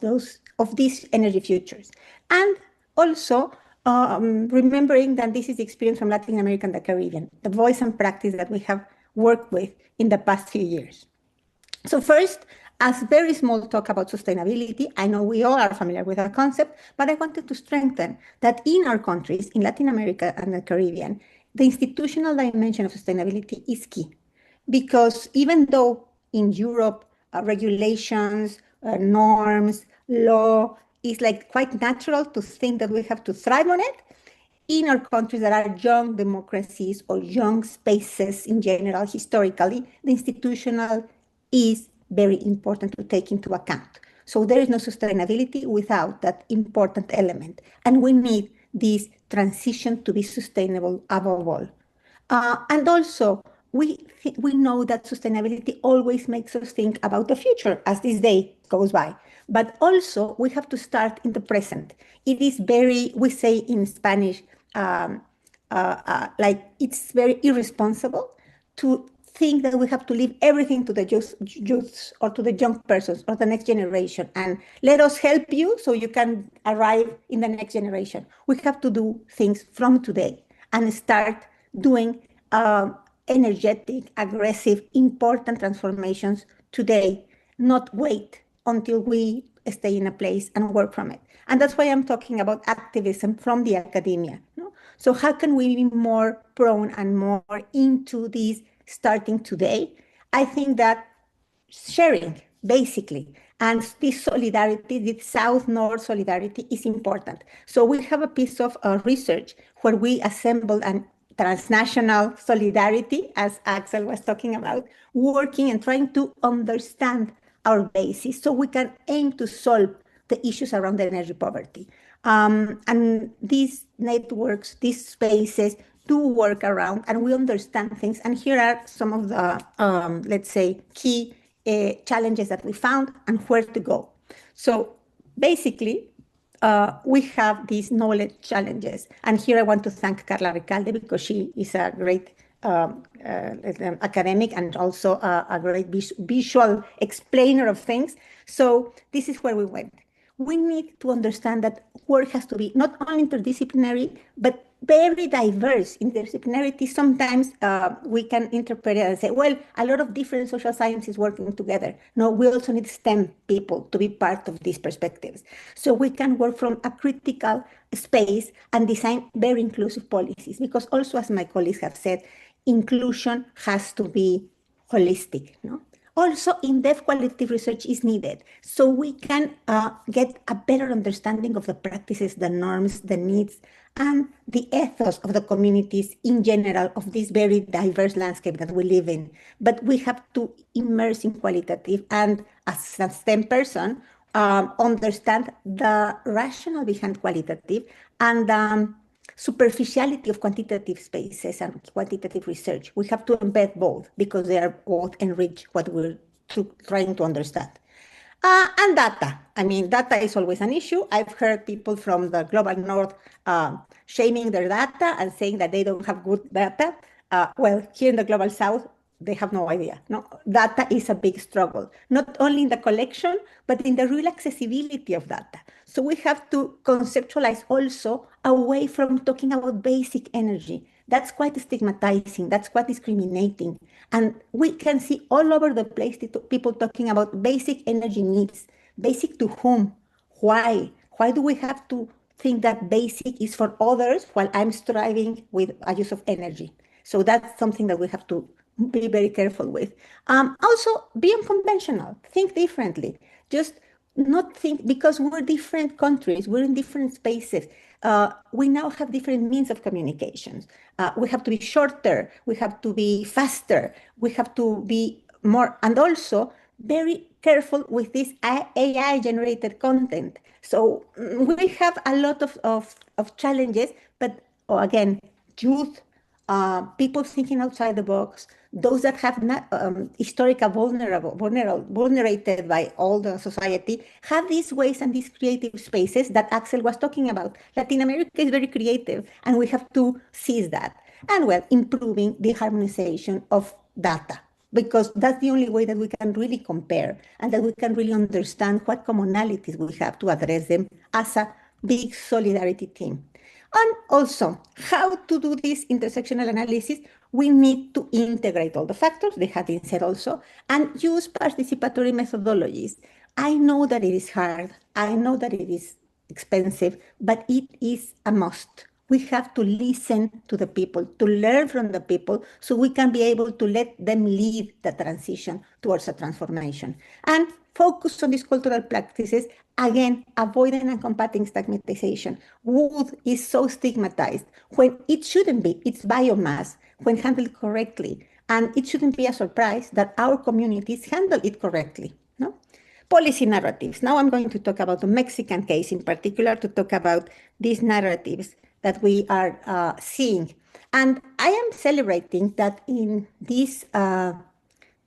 these energy futures, and also remembering that this is the experience from Latin America and the Caribbean, the voice and practice that we have worked with in the past few years. So first, as very small talk about sustainability, I know we all are familiar with our concept, but I wanted to strengthen that in our countries, in Latin America and the Caribbean, the institutional dimension of sustainability is key. Because even though in Europe, regulations, norms, law is like quite natural to think that we have to thrive on it, in our countries that are young democracies or young spaces in general, historically, the institutional is very important to take into account. So there is no sustainability without that important element. And we need this transition to be sustainable above all. And also, we know that sustainability always makes us think about the future as this day goes by. But also, we have to start in the present. It is very, we say in Spanish, like it's very irresponsible to think that we have to leave everything to the youths or to the young persons or the next generation and let us help you so you can arrive in the next generation. We have to do things from today and start doing energetic, aggressive, important transformations today, not wait until we stay in a place and work from it. And that's why I'm talking about activism from the academia. No? So how can we be more prone and more into this starting today? I think that sharing, basically, and this solidarity, this South-North solidarity is important. So we have a piece of research where we assembled an transnational solidarity, as Axel was talking about, working and trying to understand our basis so we can aim to solve the issues around the energy poverty. And these networks, these spaces do work around and we understand things. And here are some of the, let's say, key challenges that we found and where to go. So basically, we have these knowledge challenges. And here I want to thank Carla Recalde because she is a great academic and also a great visual explainer of things. So this is where we went. We need to understand that work has to be not only interdisciplinary, but very diverse. Interdisciplinarity, sometimes we can interpret it and say, well, a lot of different social sciences working together. No, we also need STEM people to be part of these perspectives. So we can work from a critical space and design very inclusive policies, because also, as my colleagues have said, inclusion has to be holistic, no? Also, in-depth qualitative research is needed so we can get a better understanding of the practices, the norms, the needs, and the ethos of the communities in general of this very diverse landscape that we live in. But we have to immerse in qualitative, and as a STEM person, understand the rationale behind qualitative and superficiality of quantitative spaces and quantitative research. We have to embed both because they are both enrich what we're trying to understand. And data. I mean, data is always an issue. I've heard people from the global north shaming their data and saying that they don't have good data. Well, here in the global south, they have no idea. No, data is a big struggle, not only in the collection, but in the real accessibility of data. So we have to conceptualize also away from talking about basic energy. That's quite stigmatizing, that's quite discriminating. And we can see all over the place people talking about basic energy needs. Basic to whom? Why? Why do we have to think that basic is for others while I'm striving with a use of energy? So that's something that we have to be very careful with. Also, be unconventional, think differently. Just not think, because we're different countries, we're in different spaces. We now have different means of communications. We have to be shorter, we have to be faster, we have to be more, and also very careful with this AI generated content. So we have a lot of challenges, but again, youth, people thinking outside the box, those that have not historical vulnerated by all the society, have these ways and these creative spaces that Axel was talking about. Latin America is very creative, and we have to seize that. And well, improving the harmonization of data, because that's the only way that we can really compare and that we can really understand what commonalities we have to address them as a big solidarity team. And also, how to do this intersectional analysis, we need to integrate all the factors, they have been said also, and use participatory methodologies. I know that it is hard, I know that it is expensive, but it is a must. We have to listen to the people, to learn from the people, so we can be able to let them lead the transition towards a transformation. And focus on these cultural practices, again, avoiding and combating stigmatization. Wood is so stigmatized when it shouldn't be. It's biomass when handled correctly. And it shouldn't be a surprise that our communities handle it correctly. No? Policy narratives. Now I'm going to talk about the Mexican case in particular, to talk about these narratives that we are seeing. And I am celebrating that in this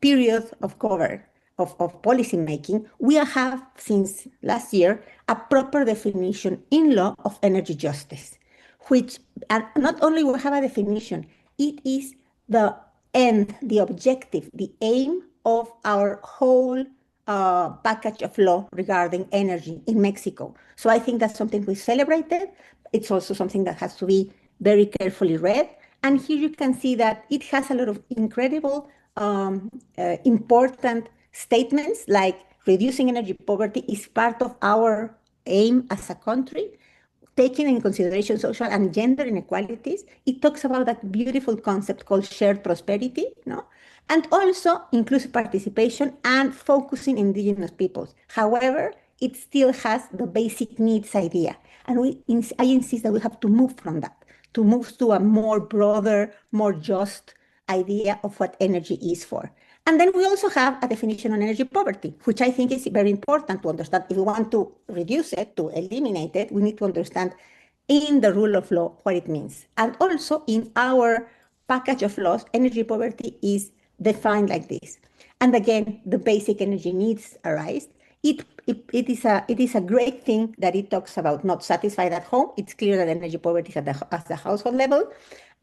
period of policy making, we have, since last year, a proper definition in law of energy justice, which, and not only we have a definition, it is the end, the objective, the aim of our whole package of law regarding energy in Mexico. So I think that's something we celebrated. It's also something that has to be very carefully read. And here you can see that it has a lot of incredible, important statements, like reducing energy poverty is part of our aim as a country, taking in consideration social and gender inequalities. It talks about that beautiful concept called shared prosperity, no? And also inclusive participation and focusing indigenous peoples. However, it still has the basic needs idea. And I insist that we have to move from that, to move to a more broader, more just idea of what energy is for. And then we also have a definition on energy poverty, which I think is very important to understand. If we want to reduce it, to eliminate it, we need to understand in the rule of law what it means. And also in our package of laws, energy poverty is defined like this. And again, the basic energy needs arise. It it is a great thing that it talks about not satisfied at home. It's clear that energy poverty is at the household level,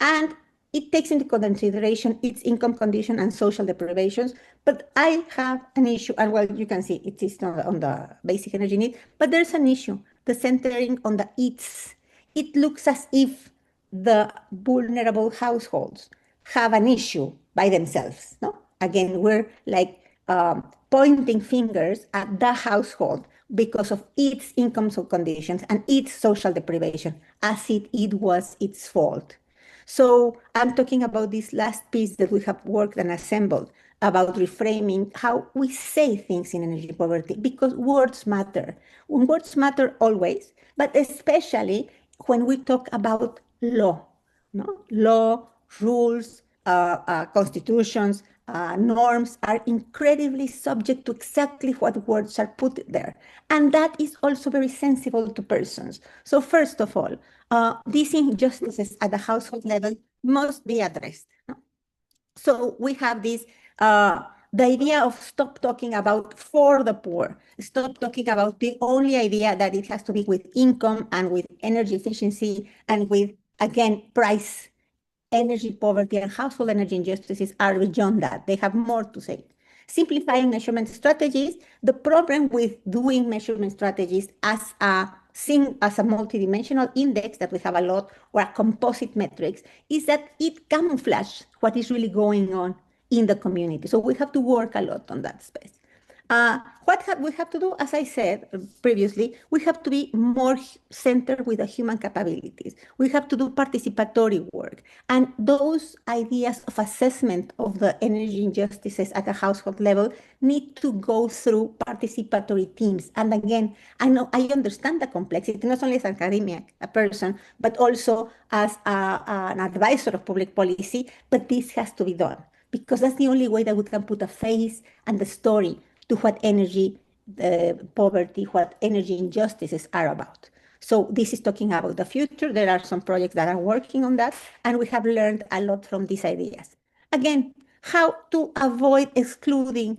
and it takes into consideration its income condition and social deprivations. But I have an issue, and well, you can see it is on the basic energy need, but there's an issue, the centering on the eats. It looks as if the vulnerable households have an issue by themselves. No, again, we're like pointing fingers at the household because of its income conditions and its social deprivation, as it was its fault. So I'm talking about this last piece that we have worked and assembled about reframing how we say things in energy poverty, because words matter. Words matter always, but especially when we talk about law, no? Law, rules, constitutions, norms are incredibly subject to exactly what words are put there. And that is also very sensible to persons. So first of all, these injustices at the household level must be addressed. No? So we have this, the idea of stop talking about for the poor, stop talking about the only idea that it has to be with income and with energy efficiency and with, again, price. Energy poverty and household energy injustices are beyond that. They have more to say. Simplifying measurement strategies, the problem with doing measurement strategies as a multidimensional index that we have a lot, or a composite metrics, is that it camouflages what is really going on in the community. So we have to work a lot on that space. We have to do, as I said previously, we have to be more centered with the human capabilities. We have to do participatory work. And those ideas of assessment of the energy injustices at a household level need to go through participatory teams. And again, I understand the complexity, not only as an academic, a person, but also as an advisor of public policy, but this has to be done, because that's the only way that we can put a face and the story to what energy poverty, what energy injustices are about. So this is talking about the future. There are some projects that are working on that, and we have learned a lot from these ideas. Again, how to avoid excluding,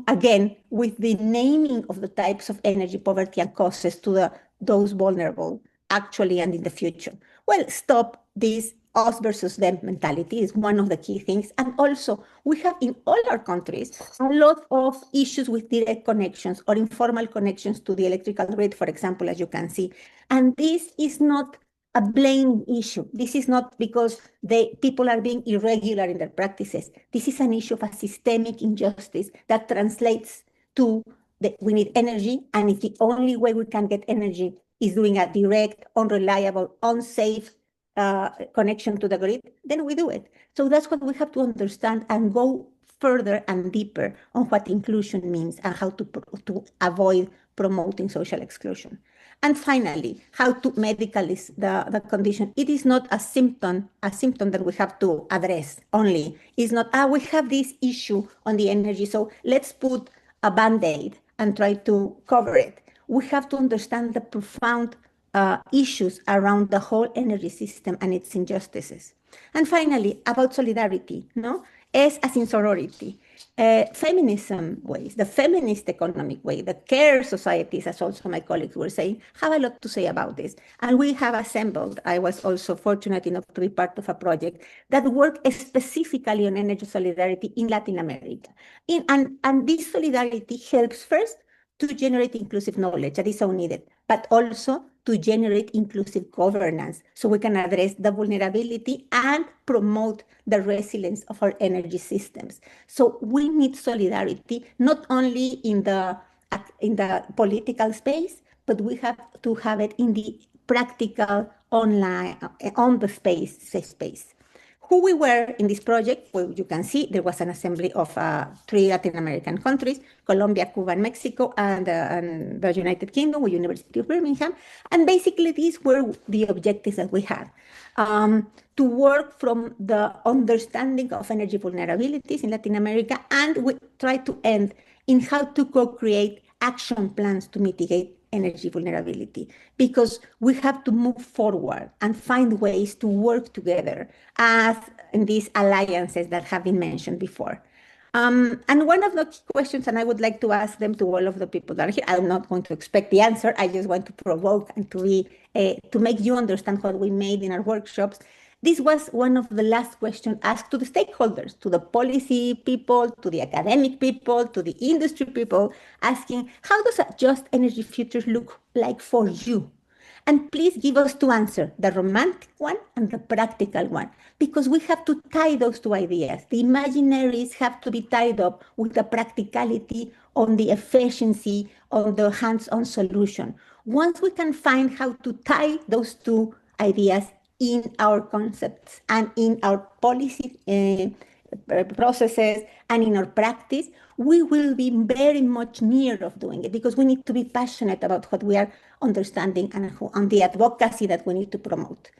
again, with the naming of the types of energy poverty and causes to those vulnerable, actually and in the future. Well, stop this us versus them mentality is one of the key things. And also, we have in all our countries a lot of issues with direct connections or informal connections to the electrical grid, for example, as you can see. And this is not a blame issue. This is not because people are being irregular in their practices. This is an issue of a systemic injustice that translates to we need energy, and if the only way we can get energy is doing a direct, unreliable, unsafe connection to the grid, then we do it. So that's what we have to understand and go further and deeper on what inclusion means and how to avoid promoting social exclusion. And finally, how to medicalize the condition. It is not a symptom that we have to address only. It's not, we have this issue on the energy, so let's put a Band-Aid and try to cover it. We have to understand the profound issues around the whole energy system and its injustices. And finally, about solidarity, no? S as in sorority. Feminism ways, the feminist economic way, the care societies, as also my colleagues were saying, have a lot to say about this. And we have assembled, I was also fortunate enough to be part of a project that worked specifically on energy solidarity in Latin America. And this solidarity helps first to generate inclusive knowledge that is so needed, but also to generate inclusive governance so we can address the vulnerability and promote the resilience of our energy systems. So we need solidarity, not only in the political space, but we have to have it in the practical online, on the space. Who we were in this project, well, you can see there was an assembly of 3 Latin American countries, Colombia, Cuba, and Mexico, and the United Kingdom, with University of Birmingham. And basically, these were the objectives that we had. To work from the understanding of energy vulnerabilities in Latin America, and we try to end in how to co-create action plans to mitigate energy vulnerability, because we have to move forward and find ways to work together as in these alliances that have been mentioned before. And one of the key questions, and I would like to ask them to all of the people that are here, I'm not going to expect the answer. I just want to provoke and to make you understand what we made in our workshops. This was one of the last questions asked to the stakeholders, to the policy people, to the academic people, to the industry people, asking, how does a just energy future look like for you? And please give us two answers, the romantic one and the practical one, because we have to tie those two ideas. The imaginaries have to be tied up with the practicality on the efficiency, on the hands-on solution. Once we can find how to tie those two ideas in our concepts and in our policy processes and in our practice, we will be very much near of doing it because we need to be passionate about what we are understanding and the advocacy that we need to promote.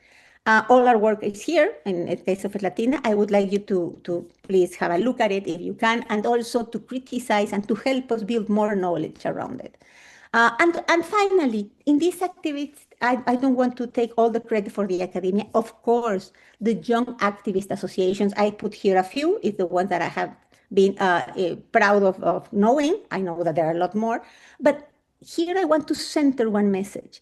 All our work is here in the case of Latina. I would like you to please have a look at it if you can, and also to criticize and to help us build more knowledge around it. And finally, in these activities, I don't want to take all the credit for the academia. Of course, the young activist associations, I put here a few, is the ones that I have been proud of knowing. I know that there are a lot more, but here I want to center one message.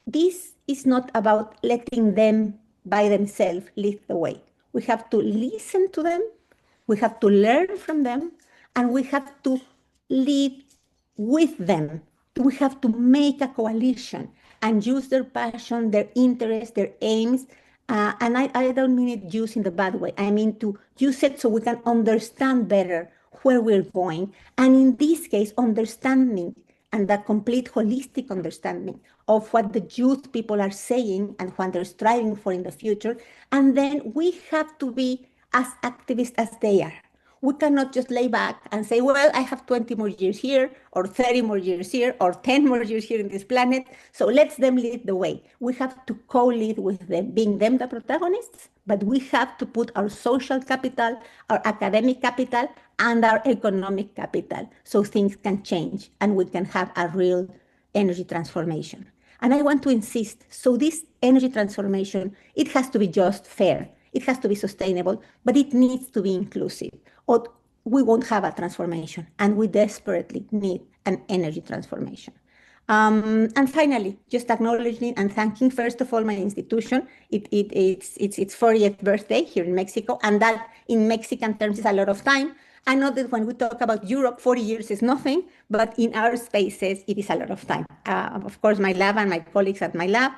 This is not about letting them by themselves lead the way. We have to listen to them, we have to learn from them, and we have to lead with them. We have to make a coalition and use their passion, their interest, their aims. And I don't mean it used in the bad way. I mean to use it so we can understand better where we're going. And in this case, understanding and that complete holistic understanding of what the youth people are saying and what they're striving for in the future. And then we have to be as activists as they are. We cannot just lay back and say, well, I have 20 more years here, or 30 more years here, or 10 more years here in this planet, so let them lead the way. We have to co-lead with them, being them the protagonists, but we have to put our social capital, our academic capital, and our economic capital so things can change and we can have a real energy transformation. And I want to insist, so this energy transformation, it has to be just fair. It has to be sustainable, but it needs to be inclusive, or we won't have a transformation, and we desperately need an energy transformation. And finally, just acknowledging and thanking, first of all, my institution. It's its 40th birthday here in Mexico, and that in Mexican terms is a lot of time. I know that when we talk about Europe, 40 years is nothing, but in our spaces, it is a lot of time. Of course, my lab and my colleagues at my lab,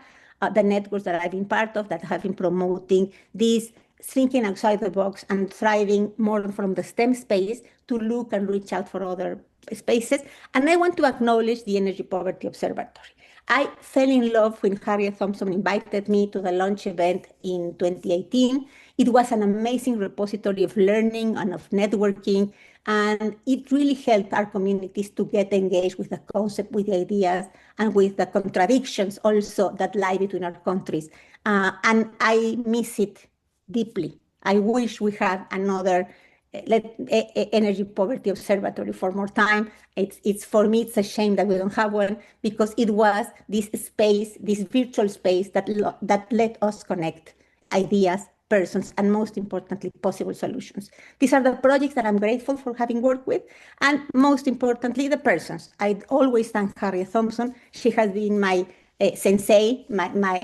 the networks that I've been part of that have been promoting this thinking outside the box and thriving more from the STEM space to look and reach out for other spaces. And I want to acknowledge the Energy Poverty Observatory. I fell in love when Harriet Thompson invited me to the launch event in 2018. It was an amazing repository of learning and of networking, and it really helped our communities to get engaged with the concept, with the ideas, and with the contradictions also that lie between our countries. And I miss it deeply. I wish we had another energy poverty observatory for more time. It's for me, it's a shame that we don't have one, because it was this space, this virtual space that let us connect ideas, persons, and most importantly, possible solutions. These are the projects that I'm grateful for having worked with, and most importantly, the persons. I always thank Harriet Thompson. She has been my sensei, my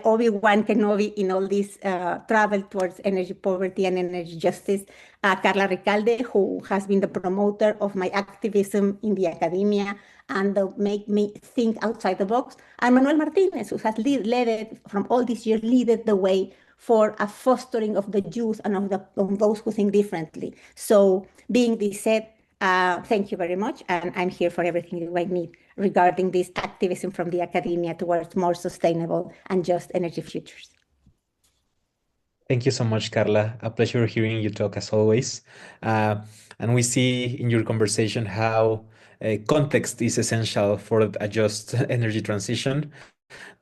Obi-Wan Kenobi in all this travel towards energy poverty and energy justice. Carla Recalde, who has been the promoter of my activism in the academia and make me think outside the box. And Manuel Martinez, who has led it from all these years, led the way for a fostering of the youth and of those who think differently. So being this said, thank you very much, and I'm here for everything you might need regarding this activism from the academia towards more sustainable and just energy futures. Thank you so much, Carla. A pleasure hearing you talk as always. And we see in your conversation how context is essential for a just energy transition.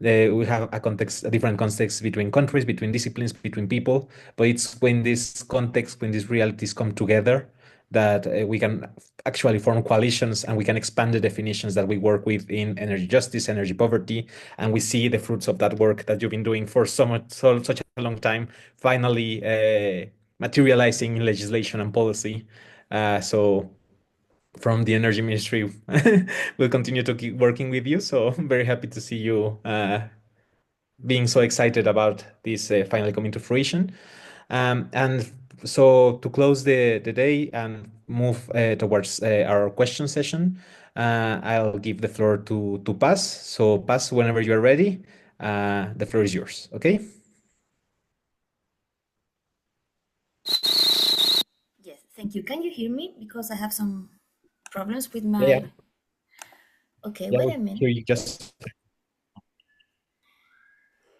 We have a different context between countries, between disciplines, between people, but it's when this context, when these realities come together, that we can actually form coalitions and we can expand the definitions that we work with in energy justice, energy poverty, and we see the fruits of that work that you've been doing for such a long time finally materializing in legislation and policy. So from the Energy Ministry, we'll continue to keep working with you. So I'm very happy to see you being so excited about this finally coming to fruition. And so to close the day and move towards our question session, I'll give the floor to Paz. So Paz, whenever you're ready, the floor is yours, okay? Yes, thank you. Can you hear me? Because I have some problems with Yeah, yeah. my... Okay, Yeah, wait we a can minute. hear you just.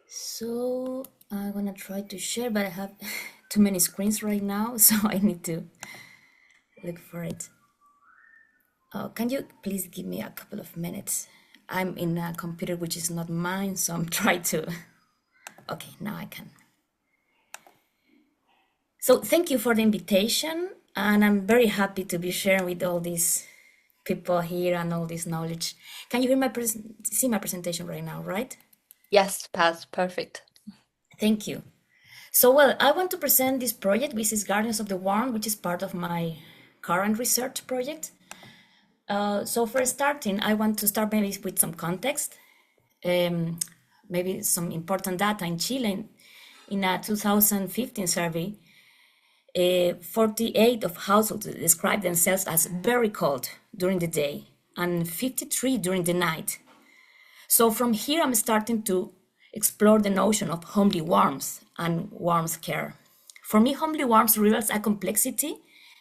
So I'm gonna try to share, but I have too many screens right now, so I need to look for it. Oh, can you please give me a couple of minutes? I'm in a computer which is not mine, so I'm trying to... Okay, now I can. So thank you for the invitation, and I'm very happy to be sharing with all these people here and all this knowledge. Can you hear my see my presentation right now, right? Yes, Paz, perfect. Thank you. So, well, I want to present this project, which is Guardians of the Worm, which is part of my current research project. So for starting, I want to start maybe with some context, maybe some important data in Chile. In a 2015 survey, 48 of households described themselves as very cold during the day and 53 during the night. So from here, I'm starting to explore the notion of homely warmth and warmth care. For me, homely warmth reveals a complexity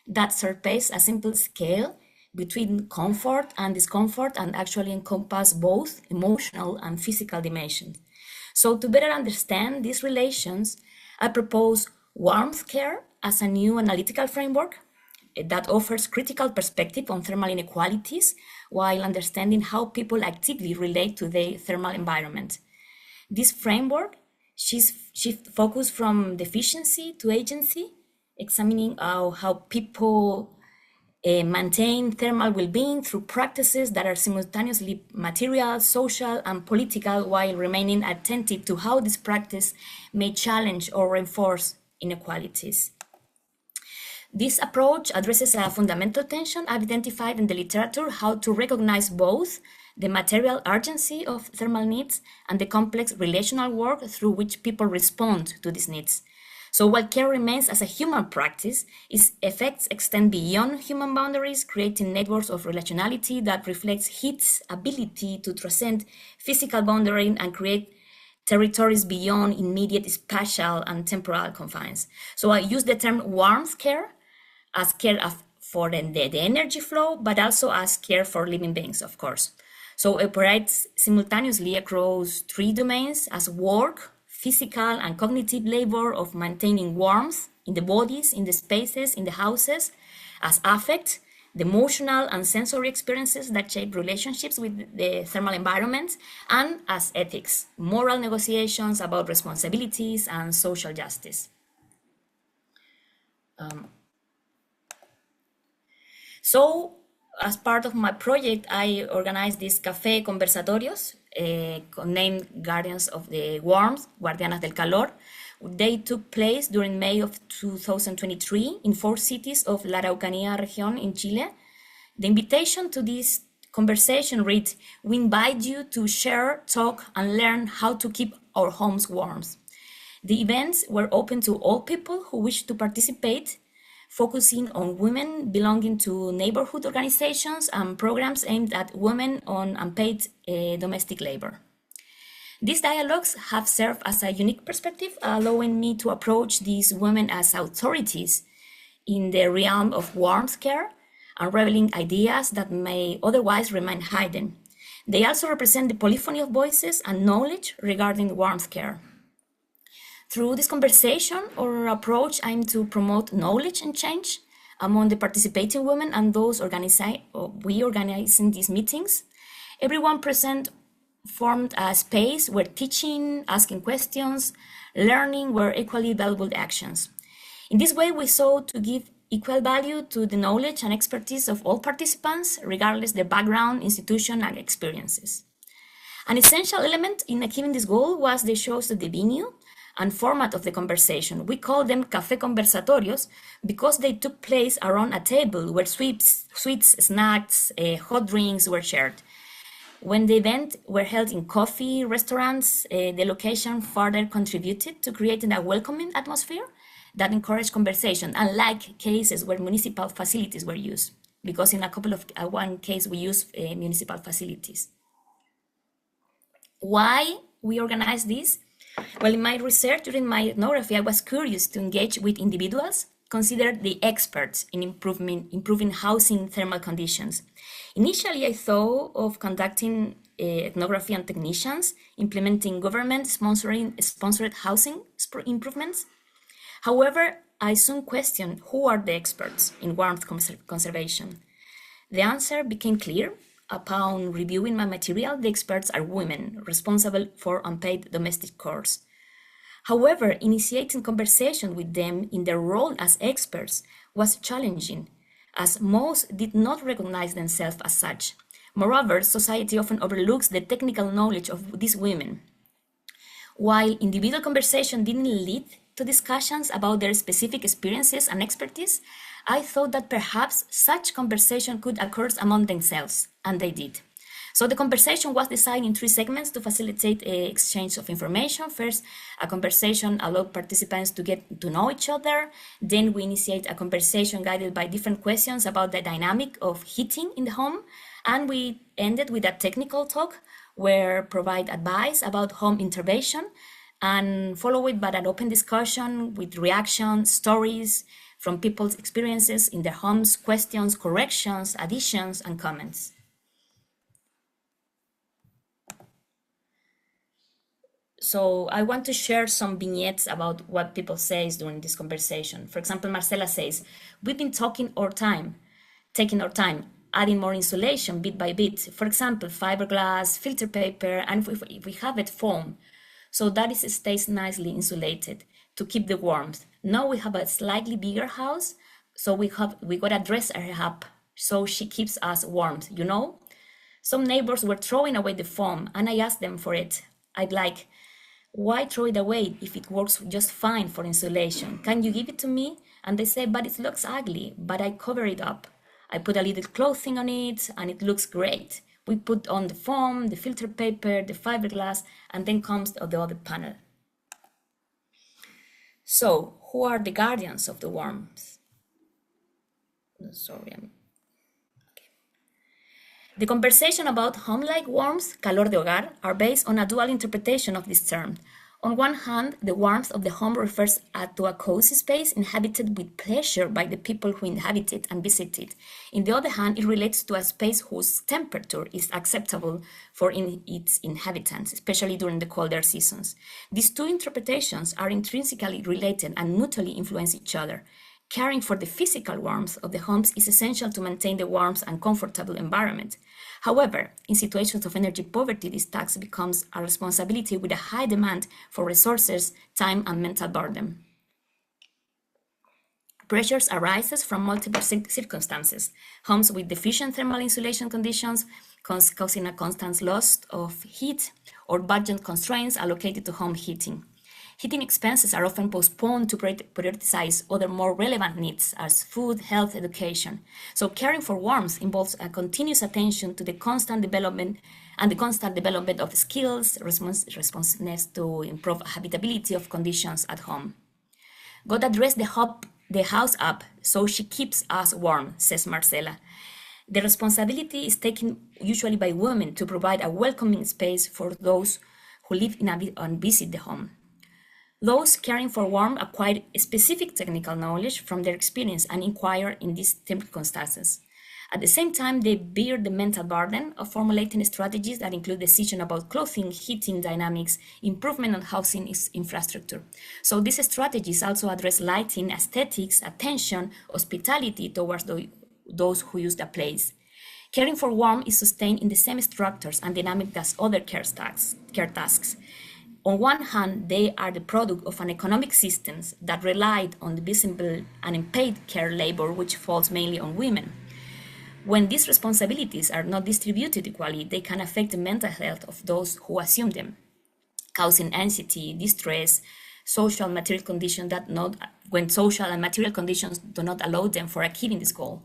that surpasses a simple scale between comfort and discomfort and actually encompass both emotional and physical dimensions. So to better understand these relations, I propose warmth care as a new analytical framework that offers critical perspective on thermal inequalities while understanding how people actively relate to the thermal environment. This framework shifts focus from deficiency to agency, examining how people maintain thermal well-being through practices that are simultaneously material, social, and political, while remaining attentive to how this practice may challenge or reinforce inequalities. This approach addresses a fundamental tension identified in the literature: how to recognize both the material urgency of thermal needs and the complex relational work through which people respond to these needs. So while care remains as a human practice, its effects extend beyond human boundaries, creating networks of relationality that reflects heat's ability to transcend physical boundary and create territories beyond immediate spatial and temporal confines. So I use the term warmth care as care for the energy flow, but also as care for living beings, of course. So it operates simultaneously across three domains: as work, physical and cognitive labor of maintaining warmth in the bodies, in the spaces, in the houses; as affect, the emotional and sensory experiences that shape relationships with the thermal environment; and as ethics, moral negotiations about responsibilities and social justice. So, as part of my project, I organized these café conversatorios named Guardians of the Warmth, Guardianas del Calor. They took place during May of 2023 in 4 cities of La Araucanía region in Chile. The invitation to this conversation read: "We invite you to share, talk, and learn how to keep our homes warm." The events were open to all people who wish to participate, focusing on women belonging to neighborhood organizations and programs aimed at women on unpaid domestic labor. These dialogues have served as a unique perspective, allowing me to approach these women as authorities in the realm of warmth care, unraveling ideas that may otherwise remain hidden. They also represent the polyphony of voices and knowledge regarding warmth care. Through this conversation or approach, I aim to promote knowledge and change among the participating women and those we organizing these meetings. Everyone present formed a space where teaching, asking questions, learning were equally valuable actions. In this way, we sought to give equal value to the knowledge and expertise of all participants, regardless their background, institution, and experiences. An essential element in achieving this goal was the choice of the venue. and format of the conversation. We call them café conversatorios because they took place around a table where sweets, snacks, hot drinks were shared. When the event were held in coffee restaurants, the location further contributed to creating a welcoming atmosphere that encouraged conversation, unlike cases where municipal facilities were used, because in one case we used municipal facilities. Why we organized this? Well, in my research during my ethnography, I was curious to engage with individuals considered the experts in improving housing thermal conditions. Initially, I thought of conducting ethnography on technicians implementing government-sponsored housing improvements. However, I soon questioned who are the experts in warmth conservation. The answer became clear. Upon reviewing my material, the experts are women responsible for unpaid domestic chores. However, initiating conversation with them in their role as experts was challenging, as most did not recognize themselves as such. Moreover, society often overlooks the technical knowledge of these women. While individual conversation didn't lead to discussions about their specific experiences and expertise, I thought that perhaps such conversation could occur among themselves, and they did. So the conversation was designed in 3 segments to facilitate an exchange of information. First, a conversation allowed participants to get to know each other. Then we initiate a conversation guided by different questions about the dynamic of heating in the home. And we ended with a technical talk where provide advice about home intervention and followed by an open discussion with reactions, stories from people's experiences in their homes, questions, corrections, additions, and comments. So I want to share some vignettes about what people say during this conversation. For example, Marcela says, we've been taking our time, adding more insulation bit by bit. For example, fiberglass, filter paper, and if we have it foam, so that it stays nicely insulated to keep the warmth. Now we have a slightly bigger house, so we got to dress her up so she keeps us warm, you know? Some neighbors were throwing away the foam, and I asked them for it. I'd like, why throw it away if it works just fine for insulation? Can you give it to me? And they say, but it looks ugly, but I cover it up. I put a little clothing on it, and it looks great. We put on the foam, the filter paper, the fiberglass, and then comes the other panel. So, who are the guardians of the warmth? Sorry. Okay. The conversation about home-like warmth, calor de hogar, are based on a dual interpretation of this term. On one hand, the warmth of the home refers to a cozy space inhabited with pleasure by the people who inhabit it and visit it. On the other hand, it relates to a space whose temperature is acceptable for its inhabitants, especially during the colder seasons. These two interpretations are intrinsically related and mutually influence each other. Caring for the physical warmth of the homes is essential to maintain the warm and comfortable environment. However, in situations of energy poverty, this task becomes a responsibility with a high demand for resources, time, and mental burden. Pressures arise from multiple circumstances. Homes with deficient thermal insulation conditions causing a constant loss of heat, or budget constraints allocated to home heating. Heating expenses are often postponed to prioritize other more relevant needs as food, health, education. So caring for warmth involves a continuous attention to the constant development of skills, responsiveness to improve habitability of conditions at home. God dress the house up so she keeps us warm, says Marcela. The responsibility is taken usually by women to provide a welcoming space for those who live and visit the home. Those caring for warmth acquire specific technical knowledge from their experience and inquire in these circumstances. At the same time, they bear the mental burden of formulating strategies that include decisions about clothing, heating dynamics, improvement on housing infrastructure. So these strategies also address lighting, aesthetics, attention, hospitality towards those who use the place. Caring for warmth is sustained in the same structures and dynamics as other care tasks. On one hand, they are the product of an economic system that relied on the visible and unpaid care labor, which falls mainly on women. When these responsibilities are not distributed equally, they can affect the mental health of those who assume them, causing anxiety, distress, social material conditions when social and material conditions do not allow them for achieving this goal.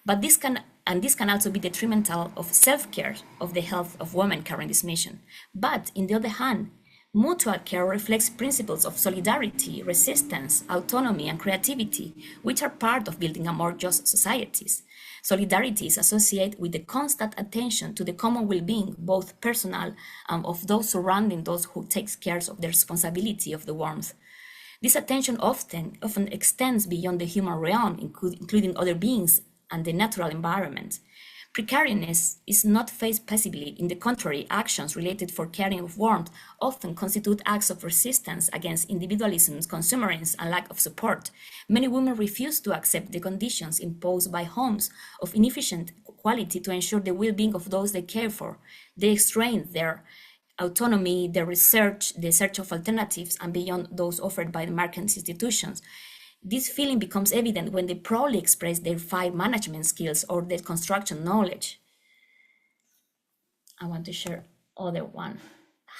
But this can also be detrimental of self-care of the health of women carrying this mission. But on the other hand, mutual care reflects principles of solidarity, resistance, autonomy, and creativity, which are part of building a more just societies. Solidarity is associated with the constant attention to the common well-being, both personal and of those surrounding those who take care of the responsibility of the warmth. This attention often extends beyond the human realm, including other beings and the natural environment. Precariousness is not faced passively. In the contrary, actions related for caring of warmth often constitute acts of resistance against individualism, consumerism, and lack of support. Many women refuse to accept the conditions imposed by homes of inefficient quality to ensure the well-being of those they care for. They strain their autonomy, the search of alternatives, and beyond those offered by the market institutions. This feeling becomes evident when they proudly express their fire management skills or their construction knowledge. I want to share other one.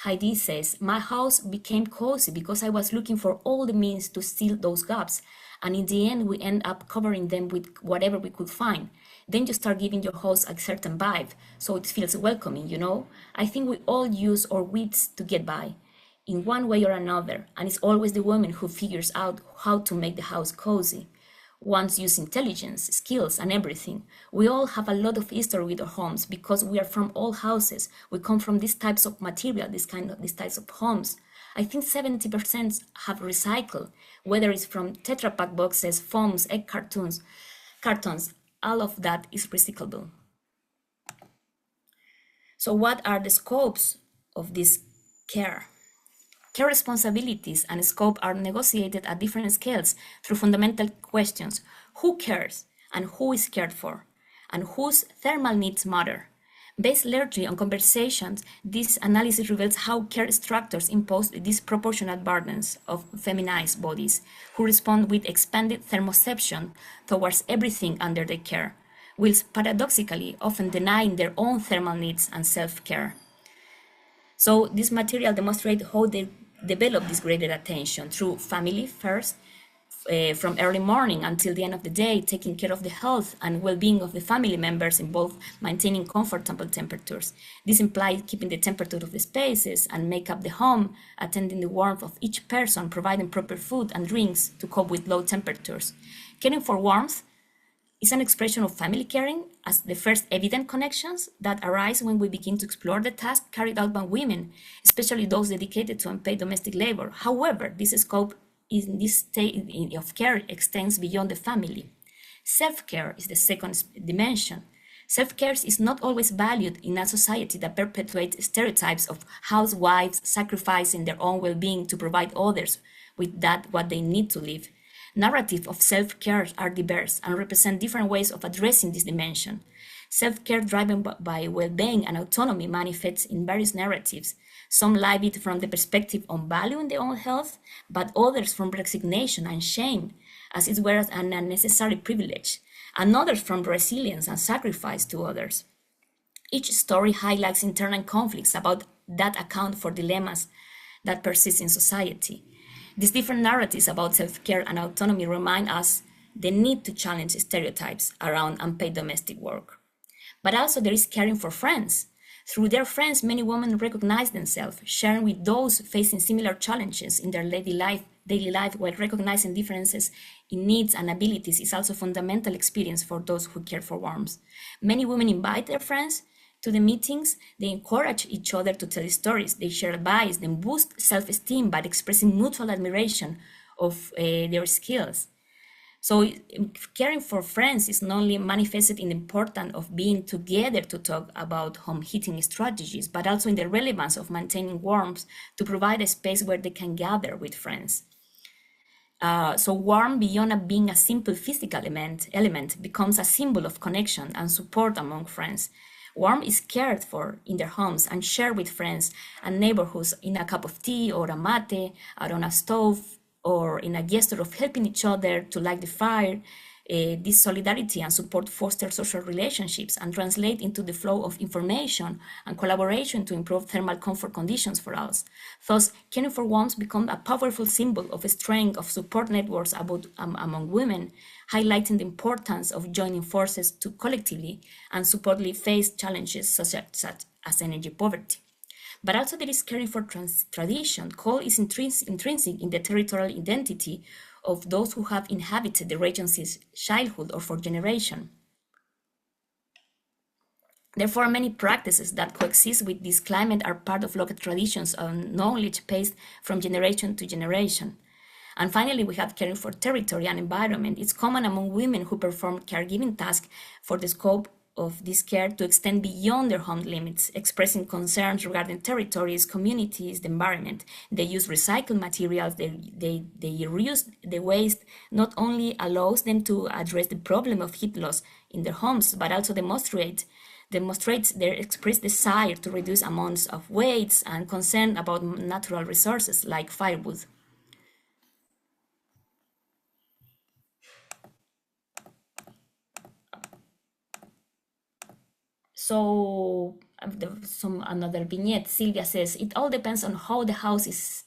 Heidi says, my house became cozy because I was looking for all the means to fill those gaps. And in the end, we end up covering them with whatever we could find. Then you start giving your house a certain vibe, so it feels welcoming, you know? I think we all use our wits to get by, in one way or another, and it's always the woman who figures out how to make the house cozy. Ones use intelligence, skills, and everything. We all have a lot of history with our homes because we are from old houses. We come from these types of material, these types of homes. I think 70% have recycled, whether it's from Tetra Pak boxes, foams, egg cartons, all of that is recyclable. So what are the scopes of this care? Care responsibilities and scope are negotiated at different scales through fundamental questions. Who cares and who is cared for? And whose thermal needs matter? Based largely on conversations, this analysis reveals how care structures impose disproportionate burdens of feminized bodies who respond with expanded thermoception towards everything under their care, whilst paradoxically often denying their own thermal needs and self-care. So this material demonstrates how they develop this greater attention through family first, from early morning until the end of the day, taking care of the health and well-being of the family members involved maintaining comfortable temperatures. This implies keeping the temperature of the spaces and make up the home, attending the warmth of each person, providing proper food and drinks to cope with low temperatures. Caring for warmth is an expression of family caring as the first evident connections that arise when we begin to explore the tasks carried out by women, especially those dedicated to unpaid domestic labor. However, this scope in this state of care extends beyond the family. Self-care is the second dimension. Self-care is not always valued in a society that perpetuates stereotypes of housewives sacrificing their own well-being to provide others with what they need to live. Narratives of self-care are diverse and represent different ways of addressing this dimension. Self-care driven by well-being and autonomy manifests in various narratives. Some live it from the perspective of valuing their own health, but others from resignation and shame, as it were an unnecessary privilege, and others from resilience and sacrifice to others. Each story highlights internal conflicts about that account for dilemmas that persist in society. These different narratives about self-care and autonomy remind us the need to challenge stereotypes around unpaid domestic work. But also there is caring for friends. Through their friends, many women recognize themselves, sharing with those facing similar challenges in their daily life, while recognizing differences in needs and abilities is also a fundamental experience for those who care for warmth. Many women invite their friends to the meetings. They encourage each other to tell stories, they share advice, then boost self-esteem by expressing mutual admiration of their skills. So caring for friends is not only manifested in the importance of being together to talk about home heating strategies, but also in the relevance of maintaining warmth to provide a space where they can gather with friends. So warmth, beyond being a simple physical element, becomes a symbol of connection and support among friends. Warmth is cared for in their homes and shared with friends and neighborhoods in a cup of tea or a mate, or on a stove, or in a gesture of helping each other to light the fire. This solidarity and support foster social relationships and translate into the flow of information and collaboration to improve thermal comfort conditions for us. Thus, caring for warmth becomes a powerful symbol of a strength of support networks among women, highlighting the importance of joining forces to collectively and supportively face challenges such as energy poverty. But also there is caring for tradition. Coal is intrinsic in the territorial identity of those who have inhabited the region since childhood or for generations. Therefore, many practices that coexist with this climate are part of local traditions and knowledge passed from generation to generation. And finally, we have caring for territory and environment. It's common among women who perform caregiving tasks for the scope of this care to extend beyond their home limits, expressing concerns regarding territories, communities, the environment. They use recycled materials, they reuse the waste, not only allows them to address the problem of heat loss in their homes, but also demonstrates their expressed desire to reduce amounts of waste and concern about natural resources like firewood. So another vignette, Sylvia says, it all depends on how the house is,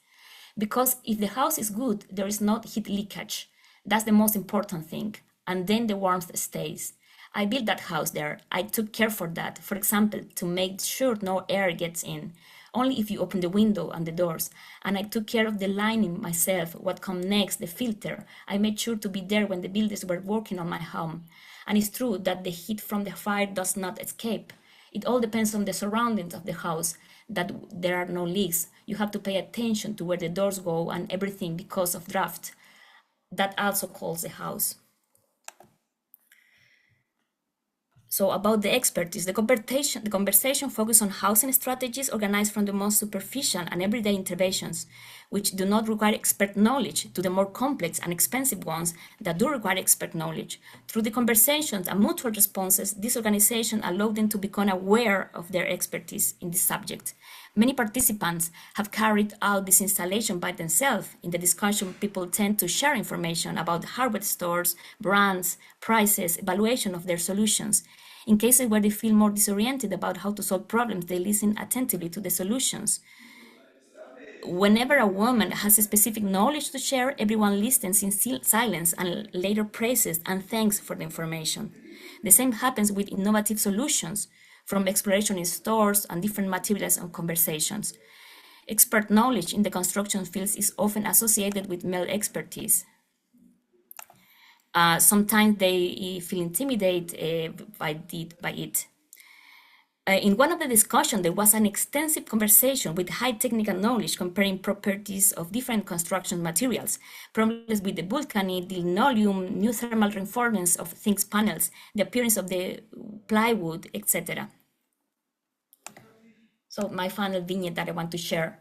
because if the house is good, there is not heat leakage. That's the most important thing. And then the warmth stays. I built that house there. I took care for that. For example, to make sure no air gets in, only if you open the window and the doors. And I took care of the lining myself, what come next, the filter. I made sure to be there when the builders were working on my home. And it's true that the heat from the fire does not escape. It all depends on the surroundings of the house, that there are no leaks. You have to pay attention to where the doors go and everything because of draft. That also cools the house. So about the expertise, the conversation focuses on housing strategies organized from the most superficial and everyday interventions, which do not require expert knowledge, to the more complex and expensive ones that do require expert knowledge. Through the conversations and mutual responses, this organization allowed them to become aware of their expertise in this subject. Many participants have carried out this installation by themselves. In the discussion, people tend to share information about hardware stores, brands, prices, evaluation of their solutions. In cases where they feel more disoriented about how to solve problems, they listen attentively to the solutions. Whenever a woman has a specific knowledge to share, everyone listens in silence and later praises and thanks for the information. The same happens with innovative solutions, from exploration in stores and different materials and conversations. Expert knowledge in the construction fields is often associated with male expertise. Sometimes they feel intimidated by it. In one of the discussions, there was an extensive conversation with high technical knowledge comparing properties of different construction materials, problems with the vulcanite, the linoleum, new thermal reinforcements of zinc panels, the appearance of the plywood, etc. So my final vignette that I want to share.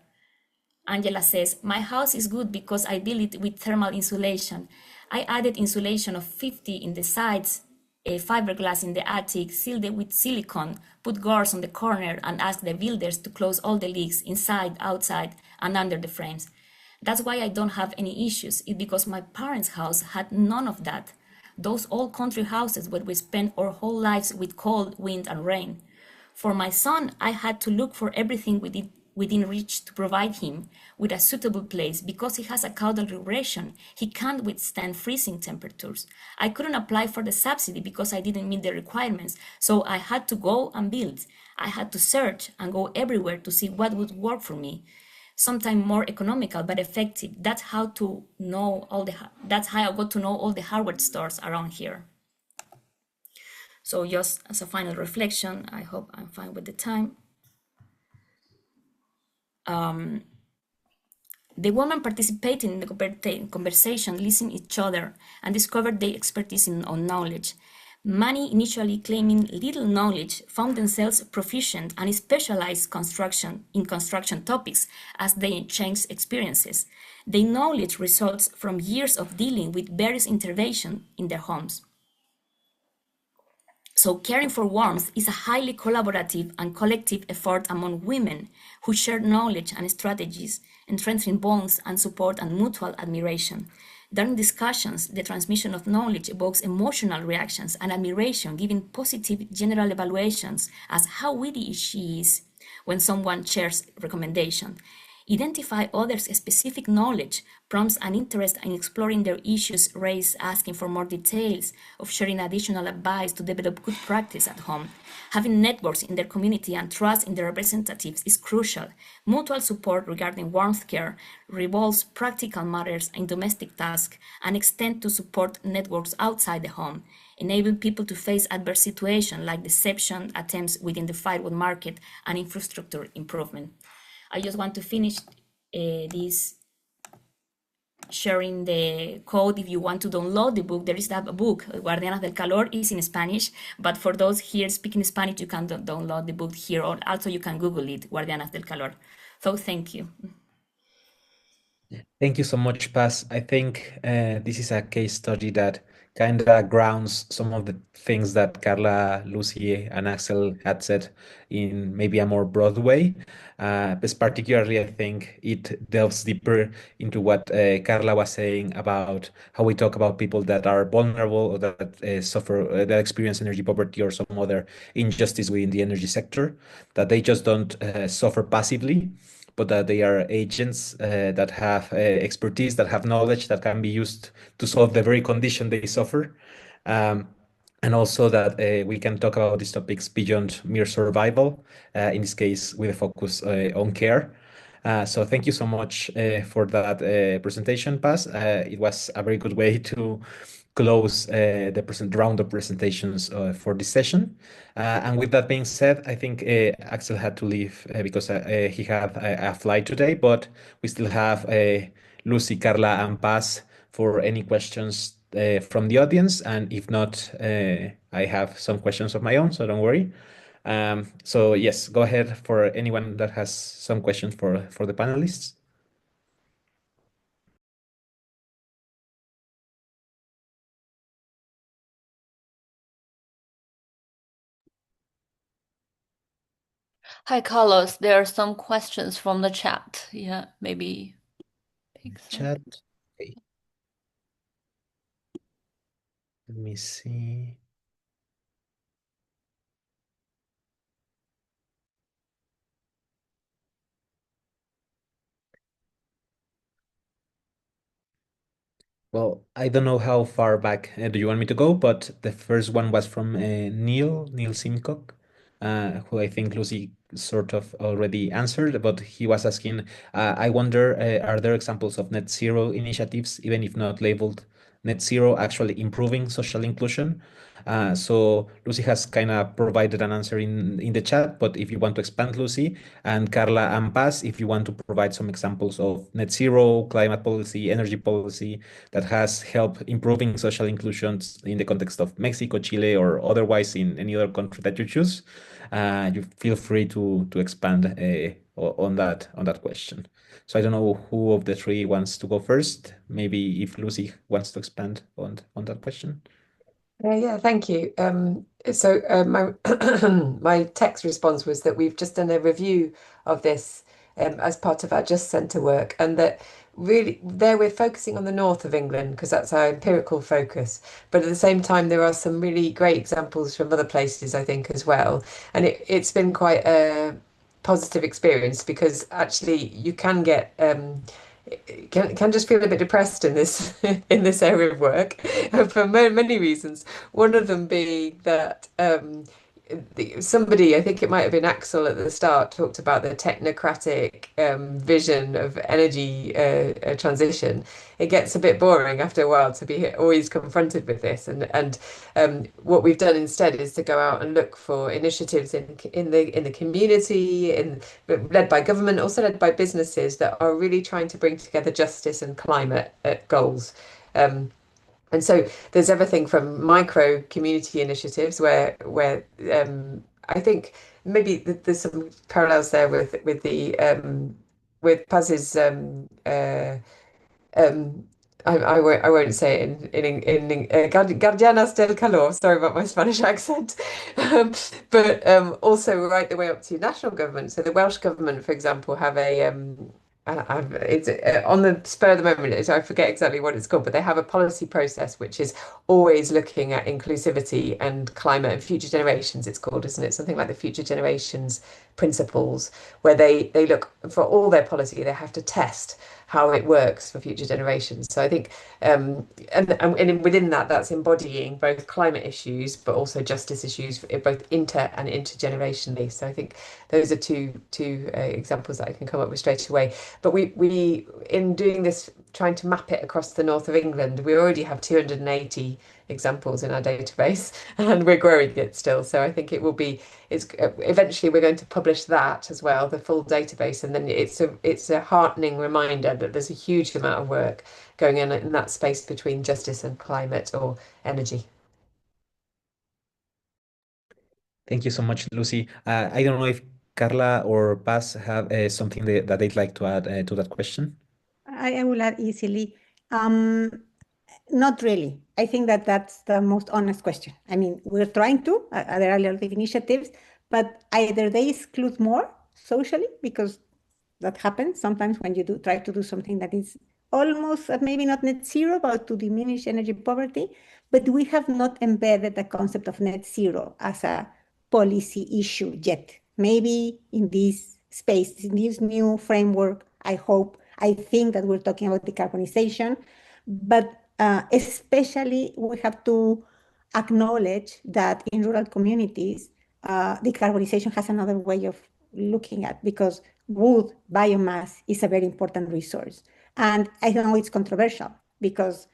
Angela says, my house is good because I built it with thermal insulation. I added insulation of 50 in the sides, a fiberglass in the attic, sealed it with silicone, put guards on the corner, and asked the builders to close all the leaks inside, outside, and under the frames. That's why I don't have any issues. It's because my parents' house had none of that. Those old country houses where we spent our whole lives with cold, wind, and rain. For my son, I had to look for everything within reach to provide him with a suitable place. Because he has a caudal regression, he can't withstand freezing temperatures. I couldn't apply for the subsidy because I didn't meet the requirements, so I had to go and build. I had to search and go everywhere to see what would work for me. Sometimes more economical but effective. That's how I got to know all the hardware stores around here. So just as a final reflection, I hope I'm fine with the time. The women participating in the conversation listened to each other and discovered their expertise on knowledge. Many, initially claiming little knowledge, found themselves proficient and specialized in construction topics as they exchanged experiences. Their knowledge results from years of dealing with various interventions in their homes. So caring for warmth is a highly collaborative and collective effort among women who share knowledge and strategies, strengthening bonds and support and mutual admiration. During discussions, the transmission of knowledge evokes emotional reactions and admiration, giving positive general evaluations as how witty she is when someone shares recommendation. Identify others' specific knowledge prompts an interest in exploring their issues raised, asking for more details, of sharing additional advice to develop good practice at home. Having networks in their community and trust in their representatives is crucial. Mutual support regarding warmth care revolves practical matters in domestic tasks and extend to support networks outside the home, enabling people to face adverse situations like deception attempts within the firewood market and infrastructure improvement. I just want to finish this sharing the code. If you want to download the book, there is that book, Guardianas del Calor, is in Spanish, but for those here speaking Spanish, you can download the book here, or also you can Google it, Guardianas del Calor. So thank you. Thank you so much, Paz. I think this is a case study that kind of grounds some of the things that Carla, Lucy, and Axel had said in maybe a more broad way. But particularly, I think it delves deeper into what Carla was saying about how we talk about people that are vulnerable or that suffer, that experience energy poverty or some other injustice within the energy sector, that they just don't suffer passively, but that they are agents that have expertise, that have knowledge that can be used to solve the very condition they suffer. Um, and also that we can talk about these topics beyond mere survival, in this case, with a focus on care. So thank you so much for that presentation, Paz. It was a very good way to close the round of presentations for this session. And with that being said, I think Axel had to leave because he had a flight today, but we still have Lucy, Carla, and Paz for any questions from the audience. And if not, I have some questions of my own, so don't worry. So yes, go ahead for anyone that has some questions for the panelists. Hi, Carlos. There are some questions from the chat. Yeah, maybe pick some. Chat. Okay. Let me see. Well, I don't know how far back do you want me to go, but the first one was from Neil Simcock, who I think Lucy sort of already answered, but he was asking, I wonder, are there examples of net zero initiatives, even if not labeled net zero, actually improving social inclusion? So Lucy has kind of provided an answer in the chat, but if you want to expand, Lucy, and Carla and Paz, if you want to provide some examples of net zero, climate policy, energy policy, that has helped improving social inclusions in the context of Mexico, Chile, or otherwise in any other country that you choose, you feel free to expand on that question. So I don't know who of the three wants to go first. Maybe if Lucy wants to expand on that question. Yeah, thank you. My my text response was that we've just done a review of this as part of our Just Centre work, and that really there we're focusing on the north of England because that's our empirical focus. But at the same time, there are some really great examples from other places, I think, as well. And it's been quite a positive experience because actually you can get can just feel a bit depressed in this in this area of work for many reasons. One of them being that somebody, I think it might have been Axel at the start, talked about the technocratic vision of energy transition. It gets a bit boring after a while to be always confronted with this, and what we've done instead is to go out and look for initiatives in the community, led by government, also led by businesses that are really trying to bring together justice and climate goals. And so there's everything from micro community initiatives where I think maybe there's some parallels there with Paz's I won't say it in Guardianas del Calor. Sorry about my Spanish accent, but also right the way up to national government. So the Welsh government, for example, have it's on the spur of the moment, so I forget exactly what it's called, but they have a policy process which is always looking at inclusivity and climate and future generations, it's called, isn't it? Something like the Future Generations Principles, where they look for all their policy, they have to test how it works for future generations. So I think, and within that, that's embodying both climate issues, but also justice issues, both inter and intergenerationally. So I think those are two examples that I can come up with straight away. But we in doing this, trying to map it across the north of England, we already have 280 examples in our database, and we're growing it still. So I think it's eventually we're going to publish that as well, the full database, and then it's a heartening reminder that there's a huge amount of work going on in that space between justice and climate or energy. Thank you so much, Lucy. I don't know if Carla or Paz have something that they'd like to add to that question. I will add easily. Not really. I think that that's the most honest question. I mean, we're trying to, there are a lot of initiatives, but either they exclude more socially, because that happens sometimes when you try to do something that is almost maybe not net zero, but to diminish energy poverty. But we have not embedded the concept of net zero as a policy issue yet. Maybe in this space, in this new framework, I think that we're talking about decarbonization, but especially we have to acknowledge that in rural communities, decarbonization has another way of looking at, because wood biomass is a very important resource. And I know it's controversial, because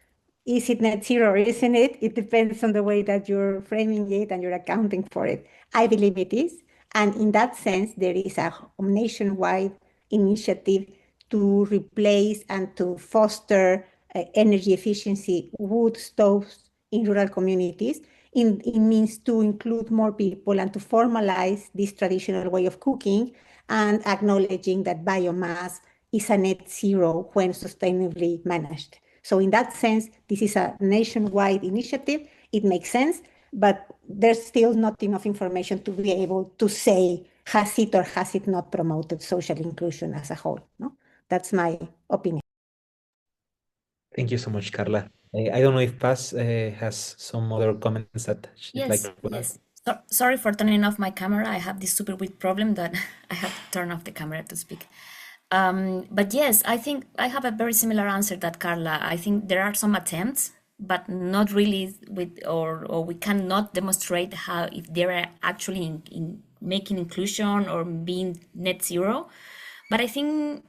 is it net zero or isn't it? It depends on the way that you're framing it and you're accounting for it. I believe it is. And in that sense, there is a nationwide initiative to replace and to foster energy efficiency wood stoves in rural communities. It means to include more people and to formalize this traditional way of cooking, and acknowledging that biomass is a net zero when sustainably managed. So in that sense, this is a nationwide initiative. It makes sense, but there's still not enough information to be able to say, has it or has it not promoted social inclusion as a whole? No? That's my opinion. Thank you so much, Carla. I don't know if Paz has some other comments that she'd like Yes, to add. yes. Sorry for turning off my camera. I have this super weird problem that I have to turn off the camera to speak. But yes, I think I have a very similar answer that Carla. I think there are some attempts, but not really or we cannot demonstrate how if they are actually in making inclusion or being net zero. But I think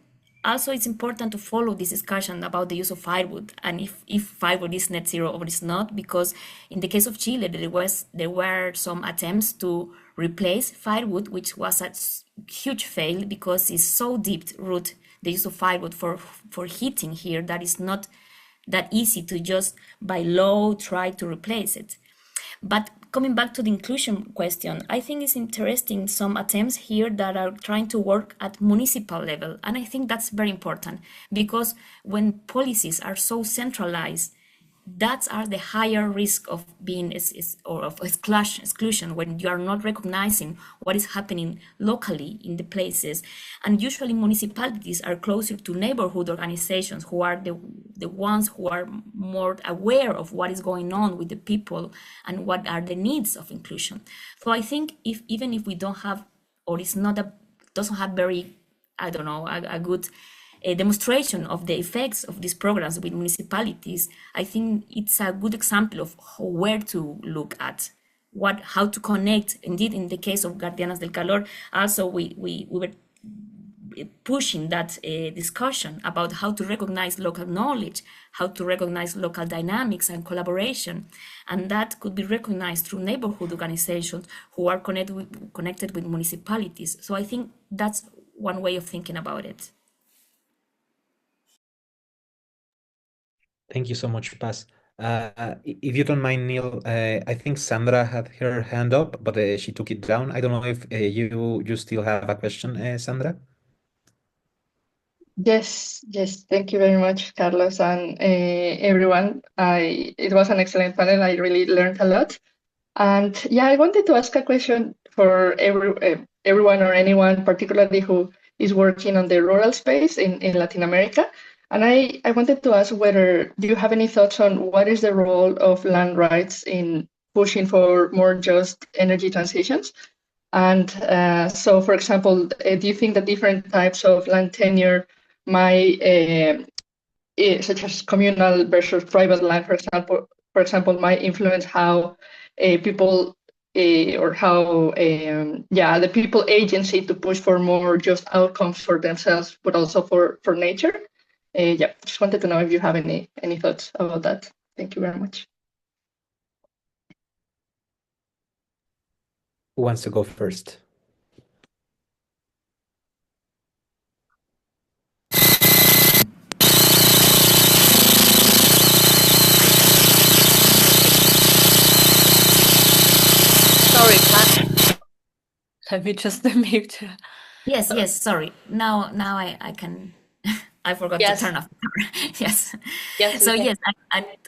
also it's important to follow this discussion about the use of firewood and if firewood is net zero or it's not, because in the case of Chile there were some attempts to replace firewood, which was a huge fail because it's so deep root the use of firewood for heating here that is not that easy to just by law try to replace it. But coming back to the inclusion question, I think it's interesting some attempts here that are trying to work at municipal level. And I think that's very important because when policies are so centralized, that's are the higher risk of being or of exclusion when you are not recognizing what is happening locally in the places. And usually municipalities are closer to neighborhood organizations who are the ones who are more aware of what is going on with the people and what are the needs of inclusion. So I think even if we don't have, or it's not doesn't have very, I don't know, a good a demonstration of the effects of these programs with municipalities, I think it's a good example of where to look at, how to connect. Indeed, in the case of Guardianas del Calor, also we were pushing that discussion about how to recognize local knowledge, how to recognize local dynamics and collaboration. And that could be recognized through neighborhood organizations who are connected with municipalities. So I think that's one way of thinking about it. Thank you so much, Paz. If you don't mind, Neil, I think Sandra had her hand up, but she took it down. I don't know if you still have a question, Sandra? Yes, yes. Thank you very much, Carlos, and everyone. It was an excellent panel. I really learned a lot. And yeah, I wanted to ask a question for everyone or anyone, particularly who is working on the rural space in Latin America. And I wanted to ask whether do you have any thoughts on what is the role of land rights in pushing for more just energy transitions? And so, for example, do you think that different types of land tenure might, such as communal versus private land, for example, might influence how people or how the people agency to push for more just outcomes for themselves, but also for nature? Just wanted to know if you have any thoughts about that. Thank you very much. Who wants to go first? Sorry, Pat. Let me just mute. Yes, sorry. Now I can. I forgot to Yes. turn off the camera. Yes. Yes, So okay. yes,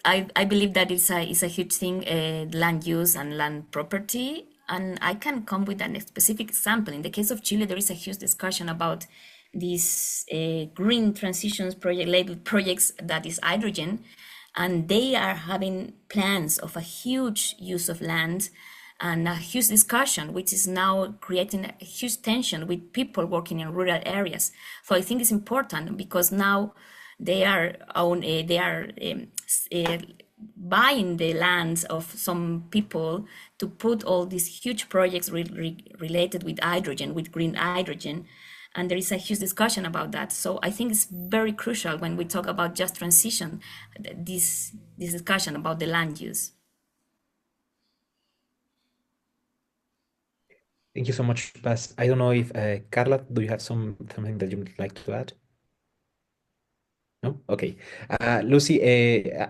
I believe that it's a huge thing, land use and land property. And I can come with a specific example. In the case of Chile, there is a huge discussion about these green transitions project labeled projects that is hydrogen, and they are having plans of a huge use of land and a huge discussion, which is now creating a huge tension with people working in rural areas. So I think it's important because now they are buying the lands of some people to put all these huge projects related with hydrogen, with green hydrogen. And there is a huge discussion about that. So I think it's very crucial when we talk about just transition, this discussion about the land use. Thank you so much, Paz. I don't know if Carla, do you have something that you would like to add? No? Okay. Lucy,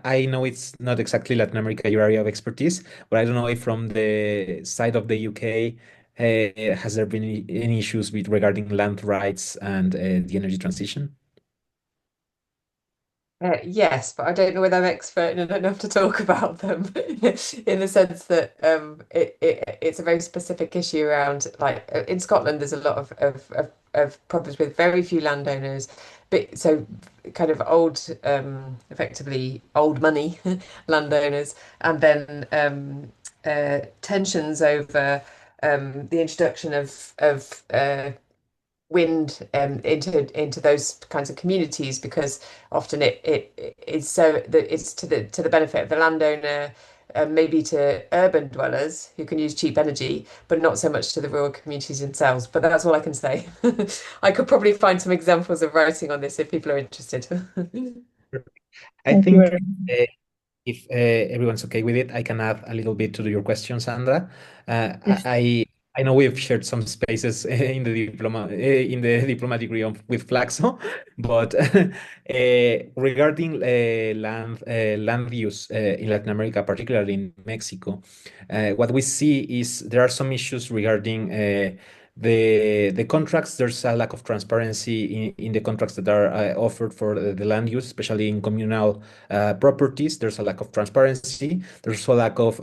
I know it's not exactly Latin America, your area of expertise, but I don't know if from the side of the UK, has there been any issues with regarding land rights and the energy transition? Yes, but I don't know whether I'm expert and I don't know enough to talk about them in the sense that it's a very specific issue around like in Scotland there's a lot of problems with very few landowners, but so kind of old effectively old money landowners, and then tensions over the introduction of wind into those kinds of communities, because often it is so that it's to the benefit of the landowner, maybe to urban dwellers who can use cheap energy, but not so much to the rural communities themselves. But that's all I can say. I could probably find some examples of writing on this if people are interested. I Thank you think very if everyone's okay with it, I can add a little bit to your question, Sandra. much. I know we've shared some spaces in the diplomatic realm with Flaxo, but regarding land use in Latin America, particularly in Mexico, what we see is there are some issues regarding the contracts. There's a lack of transparency in the contracts that are offered for the land use, especially in communal properties. There's a lack of transparency. There's a lack of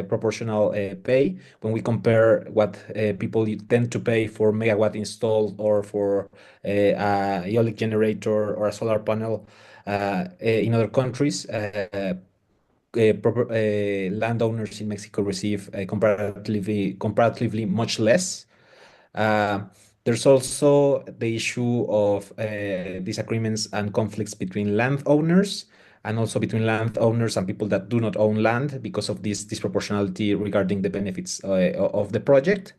proportional pay when we compare what people tend to pay for megawatt installed or for a eolic generator or a solar panel in other countries. Landowners in Mexico receive comparatively much less. Uh, there's also the issue of disagreements and conflicts between landowners and also between landowners and people that do not own land because of this disproportionality regarding the benefits of the project.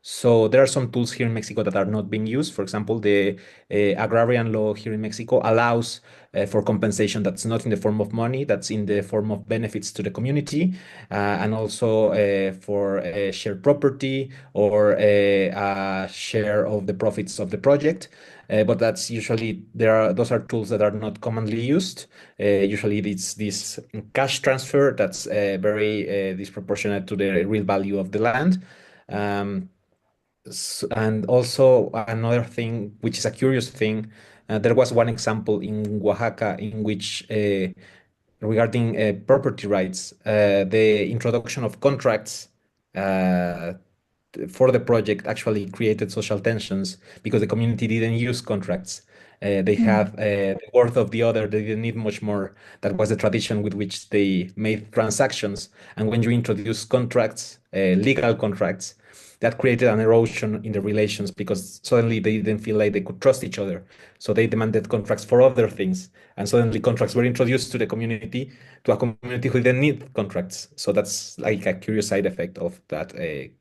So there are some tools here in Mexico that are not being used. For example, the agrarian law here in Mexico allows for compensation that's not in the form of money, that's in the form of benefits to the community, and also for shared property or a share of the profits of the project. But that's usually those are tools that are not commonly used. Usually it's this cash transfer that's very disproportionate to the real value of the land. Um, and also another thing, which is a curious thing, there was one example in Oaxaca in which, regarding property rights, the introduction of contracts uh, for the project actually created social tensions because the community didn't use contracts. They have the worth of the other. They didn't need much more. That was the tradition with which they made transactions. And when you introduce contracts, legal contracts, that created an erosion in the relations because suddenly they didn't feel like they could trust each other. So they demanded contracts for other things. And suddenly contracts were introduced to the community, to a community who didn't need contracts. So that's like a curious side effect of that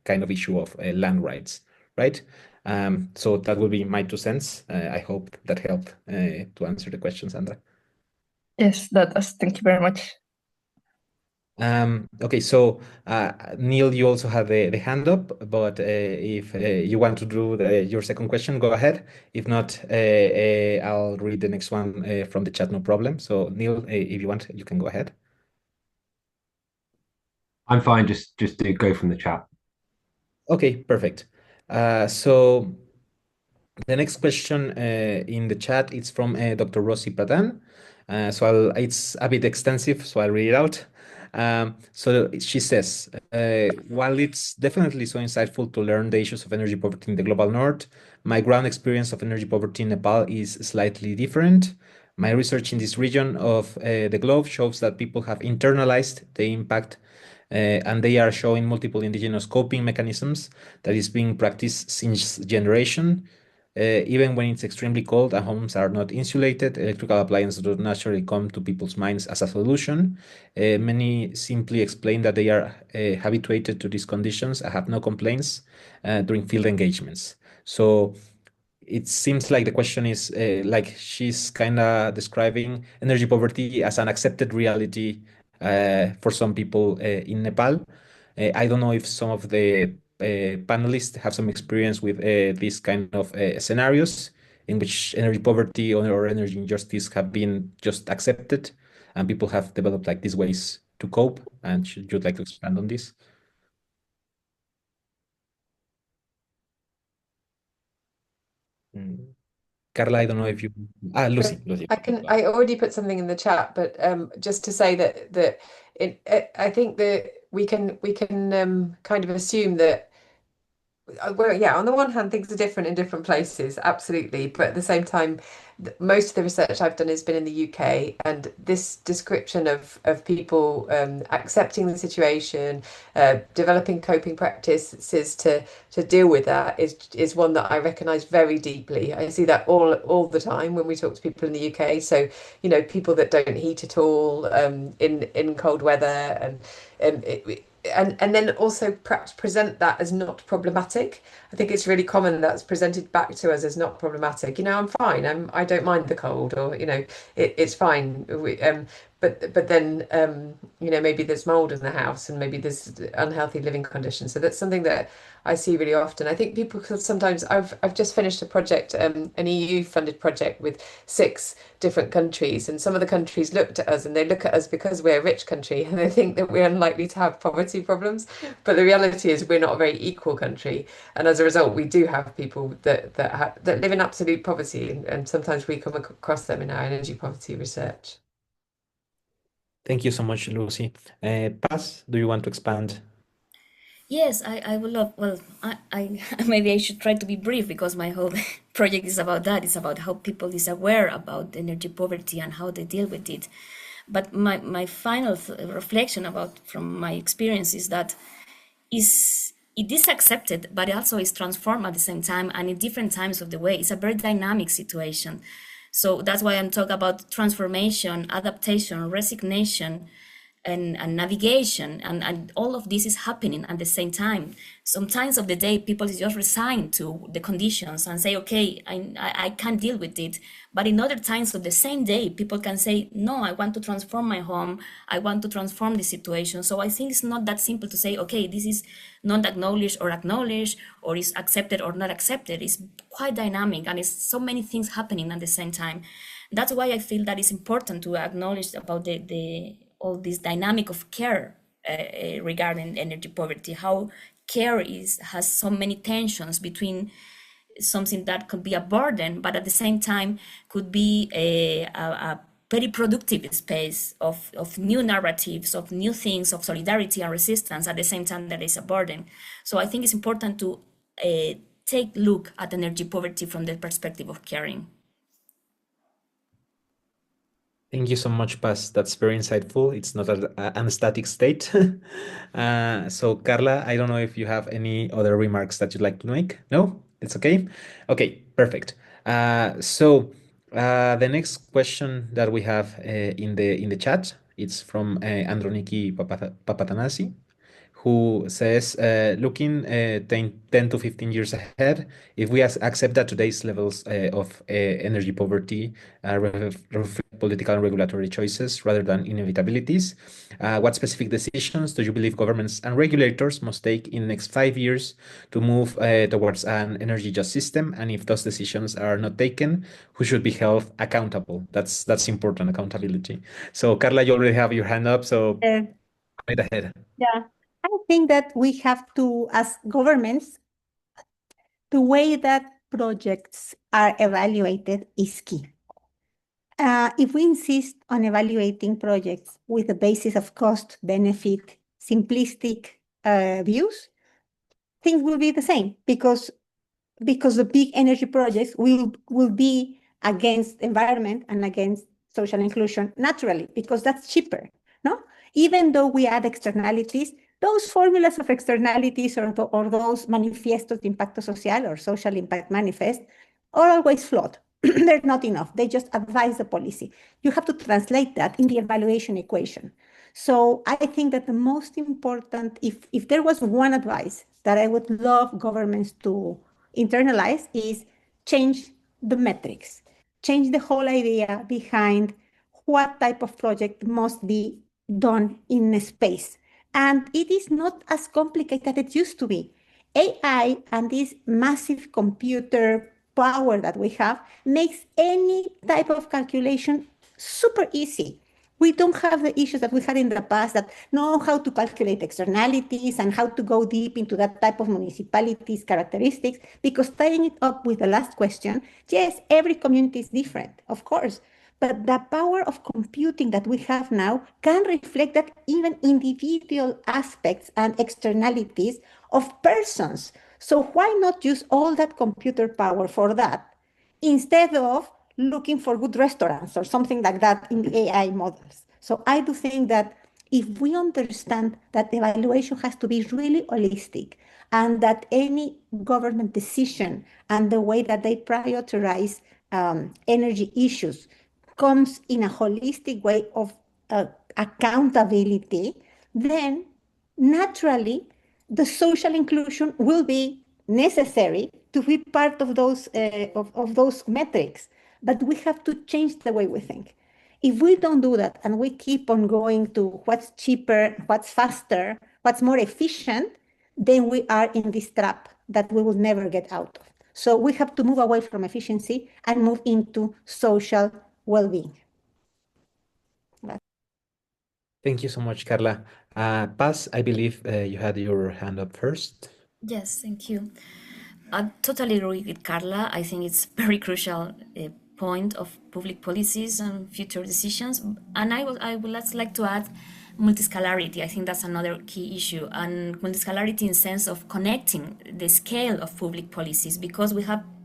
kind of issue of land rights, right? So that will be my 2 cents. I hope that helped to answer the question, Sandra. Yes, that does. Thank you very much. Okay, so Neil, you also have the hand up, but if you want to do your second question, go ahead. If not, I'll read the next one from the chat, no problem. So Neil, if you want, you can go ahead. I'm fine, just to go from the chat. Okay, perfect. So the next question in the chat is from Dr. Rosie Pradhan. It's a bit extensive, so I'll read it out. So she says, while it's definitely so insightful to learn the issues of energy poverty in the global north, my ground experience of energy poverty in Nepal is slightly different. My research in this region of the globe shows that people have internalized the impact and they are showing multiple indigenous coping mechanisms that is being practiced since generation. Even when it's extremely cold and homes are not insulated, electrical appliances do not naturally come to people's minds as a solution. Many simply explain that they are habituated to these conditions and have no complaints during field engagements. So it seems like the question is like she's kind of describing energy poverty as an accepted reality for some people in Nepal. I don't know if some of the panelists have some experience with these kind of scenarios in which energy poverty or energy injustice have been just accepted and people have developed like these ways to cope. And should you like to expand on this? Carla, I don't know if you... Lucy. I already put something in the chat, but just to say that I think that we can kind of assume that well, yeah, on the one hand, things are different in different places, absolutely. But at the same time, most of the research I've done has been in the UK, and this description of people accepting the situation, developing coping practices to deal with that is one that I recognise very deeply. I see that all the time when we talk to people in the UK. So, you know, people that don't heat at all in cold weather and then also perhaps present that as not problematic. I think it's really common that's presented back to us as not problematic. You know, I'm fine. I don't mind the cold, or you know, it's fine. But then you know, maybe there's mold in the house and maybe there's unhealthy living conditions. So that's something that I see really often. I think people could sometimes. I've just finished a project, an EU funded project with 6 different countries, and some of the countries looked at us and they look at us because we're a rich country and they think that we're unlikely to have poverty problems. But the reality is we're not a very equal country, and as a result, we do have people that live in absolute poverty, and sometimes we come across them in our energy poverty research. Thank you so much, Lucy. Paz, do you want to expand? Yes, I would love, well, I maybe I should try to be brief because my whole project is about that. It's about how people is aware about energy poverty and how they deal with it. But my final reflection about from my experience is that it is accepted, but it also is transformed at the same time and in different times of the way. It's a very dynamic situation. So that's why I'm talking about transformation, adaptation, resignation, and navigation, and all of this is happening at the same time. Sometimes of the day, people just resign to the conditions and say, okay, I can't deal with it. But in other times of the same day, people can say, no, I want to transform my home. I want to transform the situation. So I think it's not that simple to say, okay, this is not acknowledged, or is accepted or not accepted. It's quite dynamic, and it's so many things happening at the same time. That's why I feel that it's important to acknowledge about all this dynamic of care regarding energy poverty, how care has so many tensions between something that could be a burden, but at the same time could be a very productive space of new narratives, of new things, of solidarity and resistance at the same time that is a burden. So I think it's important to take a look at energy poverty from the perspective of caring. Thank you so much, Paz. That's very insightful. It's not an static state. So, Carla, I don't know if you have any other remarks that you'd like to make. No? It's okay? Okay, perfect. The next question that we have in the chat, it's from Androniki Papatanasi, who says, looking 10 to 15 years ahead, if we accept that today's levels of energy poverty reflect political and regulatory choices rather than inevitabilities, what specific decisions do you believe governments and regulators must take in the next 5 years to move towards an energy just system? And if those decisions are not taken, who should be held accountable? That's important, accountability. So, Carla, you already have your hand up, so right ahead. Yeah, I think that we have to, as governments, the way that projects are evaluated is key. If we insist on evaluating projects with the basis of cost, benefit, simplistic views, things will be the same because the big energy projects will be against environment and against social inclusion naturally, because that's cheaper, no? Even though we add externalities, those formulas of externalities or those manifestos de impacto social or social impact manifest are always flawed. They're not enough. They just advise the policy. You have to translate that in the evaluation equation. So I think that the most important, if there was one advice that I would love governments to internalize, is change the metrics, change the whole idea behind what type of project must be done in a space. And it is not as complicated as it used to be. AI and this massive computer power that we have makes any type of calculation super easy. We don't have the issues that we had in the past that know how to calculate externalities and how to go deep into that type of municipalities characteristics, because tying it up with the last question, yes, every community is different, of course, but the power of computing that we have now can reflect that even individual aspects and externalities of persons. So why not use all that computer power for that instead of looking for good restaurants or something like that in the AI models? So I do think that if we understand that evaluation has to be really holistic, and that any government decision and the way that they prioritize energy issues comes in a holistic way of accountability, then naturally the social inclusion will be necessary to be part of those metrics. But we have to change the way we think. If we don't do that and we keep on going to what's cheaper, what's faster, what's more efficient, then we are in this trap that we will never get out of. So we have to move away from efficiency and move into social well-being. Thank you so much, Carla. Paz, I believe you had your hand up first. Yes, thank you. I totally agree with Carla. I think it's very crucial point of public policies and future decisions. And I would like to add multiscalarity. I think that's another key issue, and multiscalarity in sense of connecting the scale of public policies, because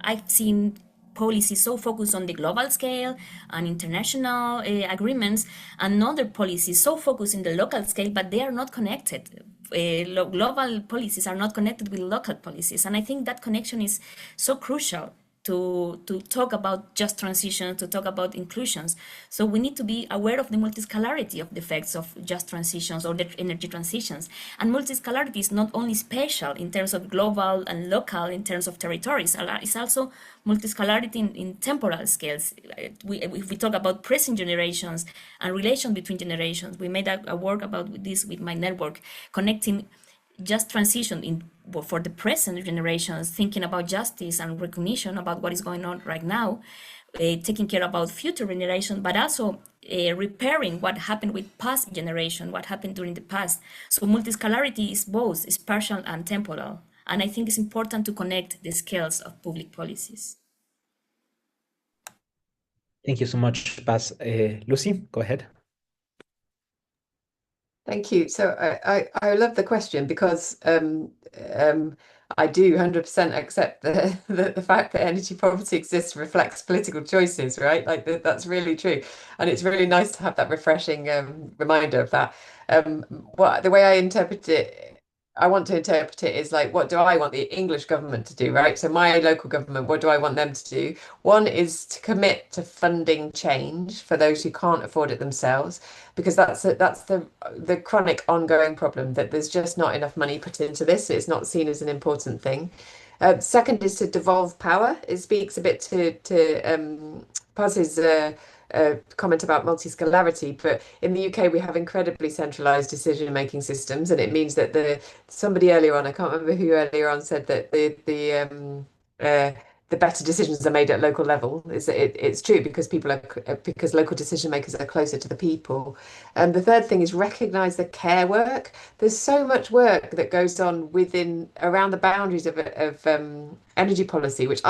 I've seen policies so focused on the global scale and international agreements, and other policies so focused in the local scale, but they are not connected. Global policies are not connected with local policies, and I think that connection is so crucial to talk about just transition, to talk about inclusions. So we need to be aware of the multiscalarity of the effects of just transitions or the energy transitions. And multiscalarity is not only spatial in terms of global and local in terms of territories, it's also multiscalarity in temporal scales. If we talk about present generations and relation between generations, we made a work about this with my network, connecting just transition for the present generations, thinking about justice and recognition about what is going on right now, taking care about future generations, but also repairing what happened with past generation, what happened during the past. So multiscalarity is both spatial and temporal. And I think it's important to connect the scales of public policies. Thank you so much, Paz. Lucy, go ahead. Thank you. So I love the question because I do 100% accept the fact that energy poverty exists reflects political choices, right? Like that's really true. And it's really nice to have that refreshing reminder of that. What the way I interpret it, I want to interpret it is like, what do I want the English government to do, right? So my local government, what do I want them to do? One is to commit to funding change for those who can't afford it themselves, because that's the chronic ongoing problem that there's just not enough money put into this. It's not seen as an important thing. Second is to devolve power. It speaks a bit to Paz's comment about multiscalarity, but in the UK we have incredibly centralized decision-making systems, and it means that somebody earlier on, I can't remember who earlier on said that the better decisions are made at local level. It's true because because local decision makers are closer to the people. And the third thing is recognize the care work. There's so much work that goes on around the boundaries of energy policy, which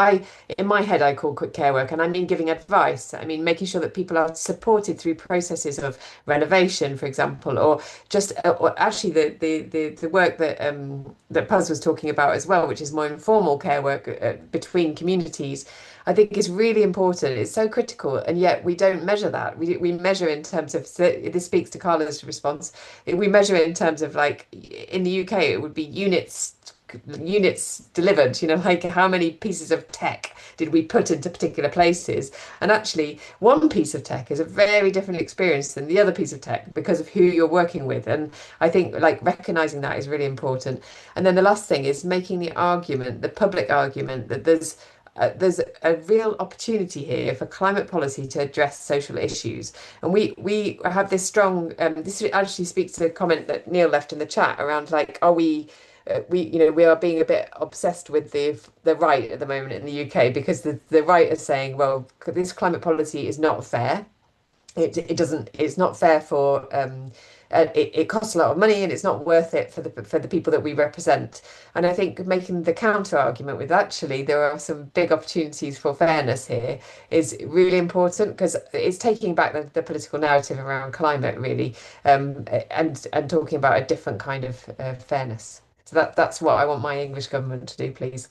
in my head, I call quick care work. And I mean giving advice. I mean making sure that people are supported through processes of renovation, for example, or just or actually the work that Puz was talking about as well, which is more informal care work between communities. I think is really important. It's so critical, and yet we don't measure that. We measure in terms of, so this speaks to Carla's response. We measure it in terms of, like, in the UK, it would be units delivered, like how many pieces of tech did we put into particular places. And actually one piece of tech is a very different experience than the other piece of tech because of who you're working with. And I think, like, recognizing that is really important. And then the last thing is making the public argument that there's a real opportunity here for climate policy to address social issues. And we have this strong, this actually speaks to the comment that Neil left in the chat around, like, are we are being a bit obsessed with the right at the moment in the UK, because the right is saying, well, this climate policy is not fair. It's not fair for it costs a lot of money, and it's not worth it for the people that we represent. And I think making the counter argument with, actually there are some big opportunities for fairness here is really important, because it's taking back the political narrative around climate, really, and talking about a different kind of fairness. So that's what I want my English government to do, please.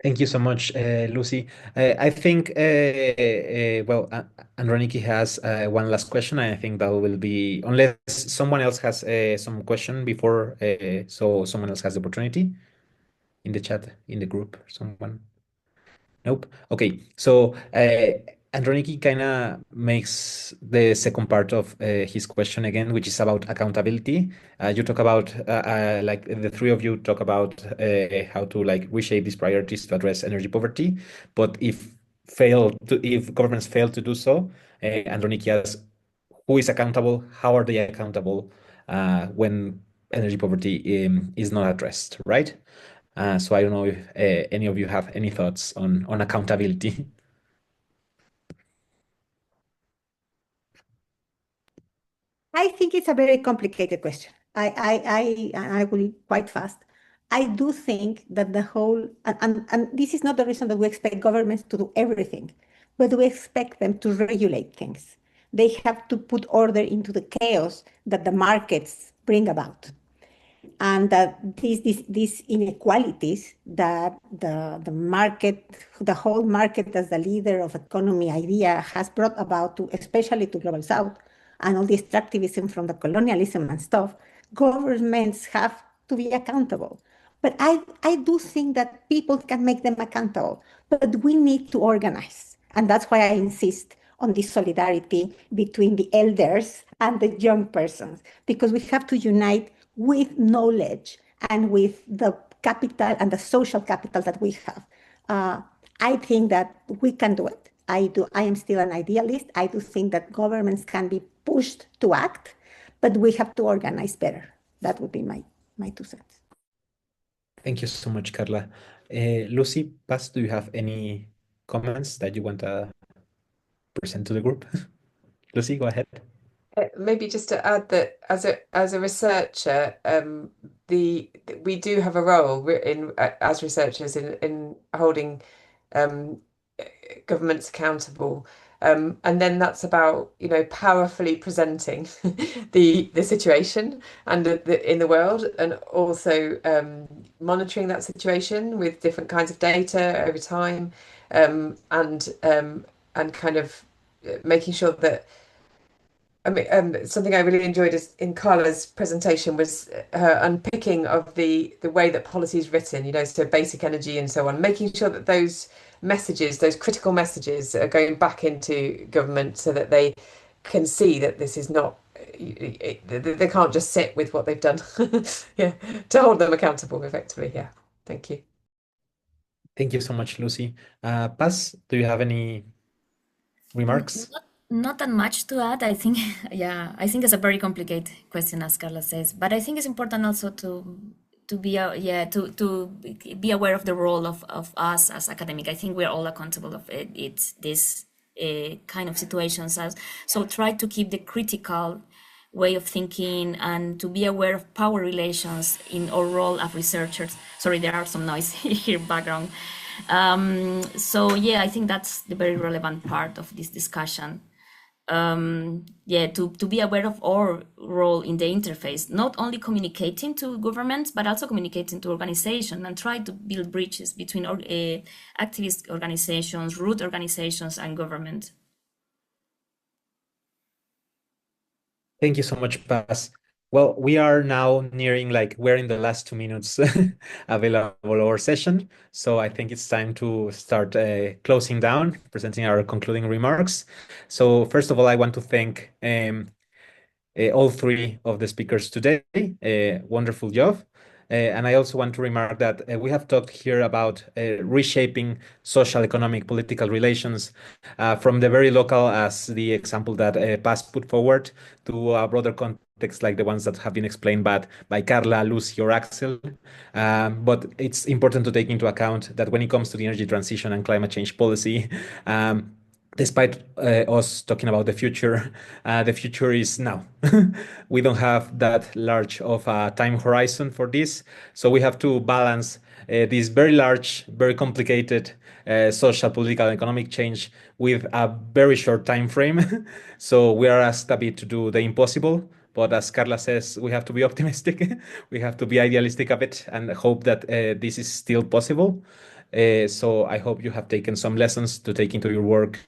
Thank you so much, Lucy. I think, well, Androniki has one last question. I think that will be, unless someone else has some question before, so someone else has the opportunity in the chat, in the group, someone. Nope. Okay. So Androniki kind of makes the second part of his question again, which is about accountability. You talk about, like, the three of you talk about how to, like, reshape these priorities to address energy poverty. But if governments fail to do so, Androniki asks, who is accountable? How are they accountable when energy poverty is not addressed, right? So I don't know if any of you have any thoughts on accountability. I think it's a very complicated question. I will be quite fast. I do think that and this is not the reason that we expect governments to do everything, but we expect them to regulate things. They have to put order into the chaos that the markets bring about, and that these inequalities that the whole market as the leader of economy idea has brought about to, especially to global south, and all the extractivism from the colonialism and stuff, governments have to be accountable. But I do think that people can make them accountable, but we need to organize. And that's why I insist on this solidarity between the elders and the young persons, because we have to unite with knowledge and with the capital and the social capital that we have. I think that we can do it. I do. I am still an idealist. I do think that governments can be pushed to act, but we have to organize better. That would be my 2 cents. Thank you so much, Carla. Lucy, Paz, do you have any comments that you want to present to the group? Lucy, go ahead. Maybe just to add that as a researcher, we do have a role as researchers in holding governments accountable. And then that's about, powerfully presenting the situation and in the world, and also monitoring that situation with different kinds of data over time, and kind of making sure that. I mean, something I really enjoyed in Carla's presentation was her unpicking of the way that policy is written, so basic energy and so on, making sure that those messages, those critical messages, are going back into government so that they can see that this is not, they can't just sit with what they've done. Yeah, to hold them accountable effectively. Yeah, thank you. Thank you so much, Lucy. Paz, do you have any remarks? Not that much to add. I think, yeah, I think it's a very complicated question, as Carla says. But I think it's important also to be to be aware of the role of us as academic. I think we're all accountable of it. It's this kind of situations. So try to keep the critical way of thinking and to be aware of power relations in our role as researchers. Sorry, there are some noise here background. So yeah, I think that's the very relevant part of this discussion. To be aware of our role in the interface, not only communicating to governments, but also communicating to organizations, and try to build bridges between activist organizations, root organizations, and government. Thank you so much, Paz. Well, we are now nearing, we're in the last 2 minutes available our session. So I think it's time to start closing down, presenting our concluding remarks. So first of all, I want to thank all three of the speakers today. Wonderful job. And I also want to remark that we have talked here about reshaping social, economic, political relations from the very local, as the example that Paz put forward, to a broader context like the ones that have been explained by Carla, Lucy, or Axel. But it's important to take into account that when it comes to the energy transition and climate change policy, despite us talking about the future is now. We don't have that large of a time horizon for this. So we have to balance this very large, very complicated social, political, and economic change with a very short time frame. So we are asked a bit to do the impossible. But as Carla says, we have to be optimistic. We have to be idealistic a bit and hope that this is still possible. So I hope you have taken some lessons to take into your work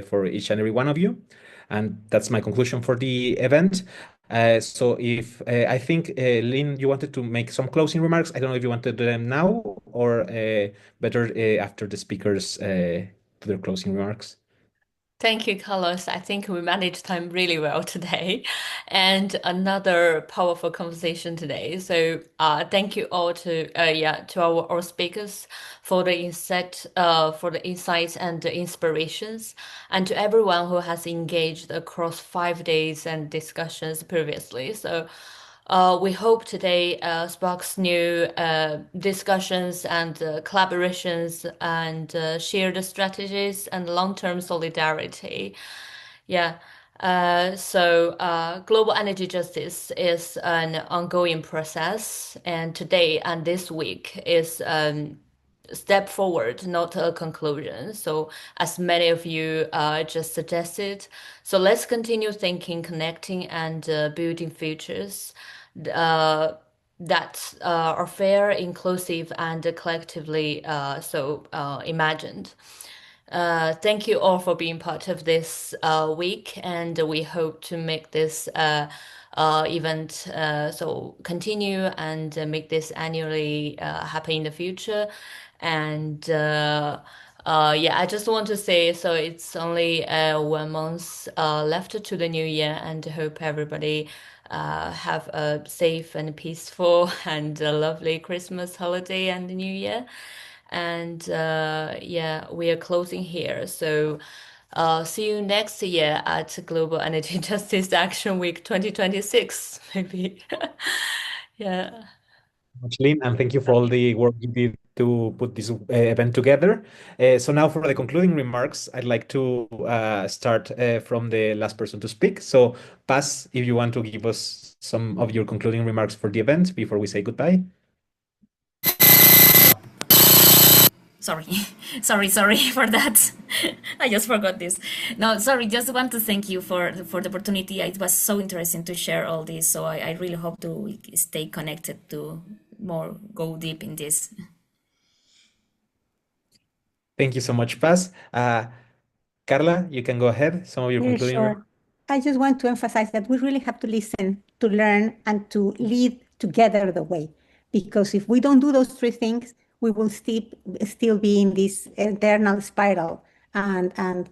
for each and every one of you. And that's my conclusion for the event. So if I think, Lynn, you wanted to make some closing remarks. I don't know if you want to do them now or better after the speakers do their closing remarks. Thank you, Carlos. I think we managed time really well today, and another powerful conversation today. So, thank you all to our speakers for the insights and the inspirations, and to everyone who has engaged across 5 days and discussions previously. So, we hope today sparks new discussions and collaborations and shared strategies and long-term solidarity. Yeah. Global energy justice is an ongoing process, and today and this week is step forward, not a conclusion. So, as many of you just suggested, so let's continue thinking, connecting, and building futures that are fair, inclusive, and collectively imagined. Thank you all for being part of this week, and we hope to make this event continue and make this annually happen in the future. And I just want to say, so it's only 1 month left to the new year, and hope everybody have a safe and peaceful and lovely Christmas holiday and New Year. And we are closing here. So see you next year at Global Energy Justice Action Week 2026, maybe. Yeah. Much, Lynn, and thank you for all the work you did to put this event together. So now for the concluding remarks, I'd like to start from the last person to speak. So Paz, if you want to give us some of your concluding remarks for the event before we say goodbye. Sorry, sorry for that. I just forgot this. No, sorry, just want to thank you for the opportunity. It was so interesting to share all this. So I really hope to stay connected to more go deep in this. Thank you so much, Paz. Carla, you can go ahead. Some of your Yeah, concluding remarks. sure. I just want to emphasize that we really have to listen, to learn, and to lead together the way. Because if we don't do those three things, we will still be in this eternal spiral and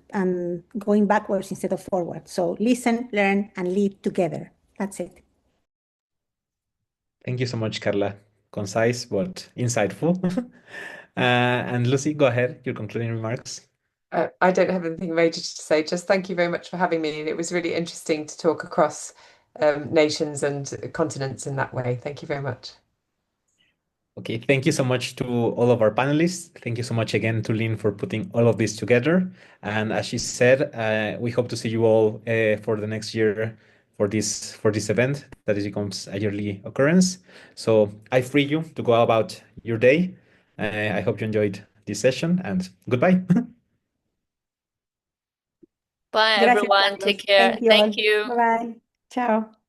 going backwards instead of forward. So listen, learn, and lead together. That's it. Thank you so much, Carla. Concise but insightful. And Lucy, go ahead. Your concluding remarks. I don't have anything major to say. Just thank you very much for having me. And it was really interesting to talk across nations and continents in that way. Thank you very much. Okay, thank you so much to all of our panelists. Thank you so much again to Lynn for putting all of this together. And as she said, we hope to see you all for the next year for this event that is becomes a yearly occurrence. So I free you to go about your day. I hope you enjoyed this session and goodbye. Bye, Gracias, everyone. Carlos. Take care. Thank you Thank all. you. Bye-bye. Ciao.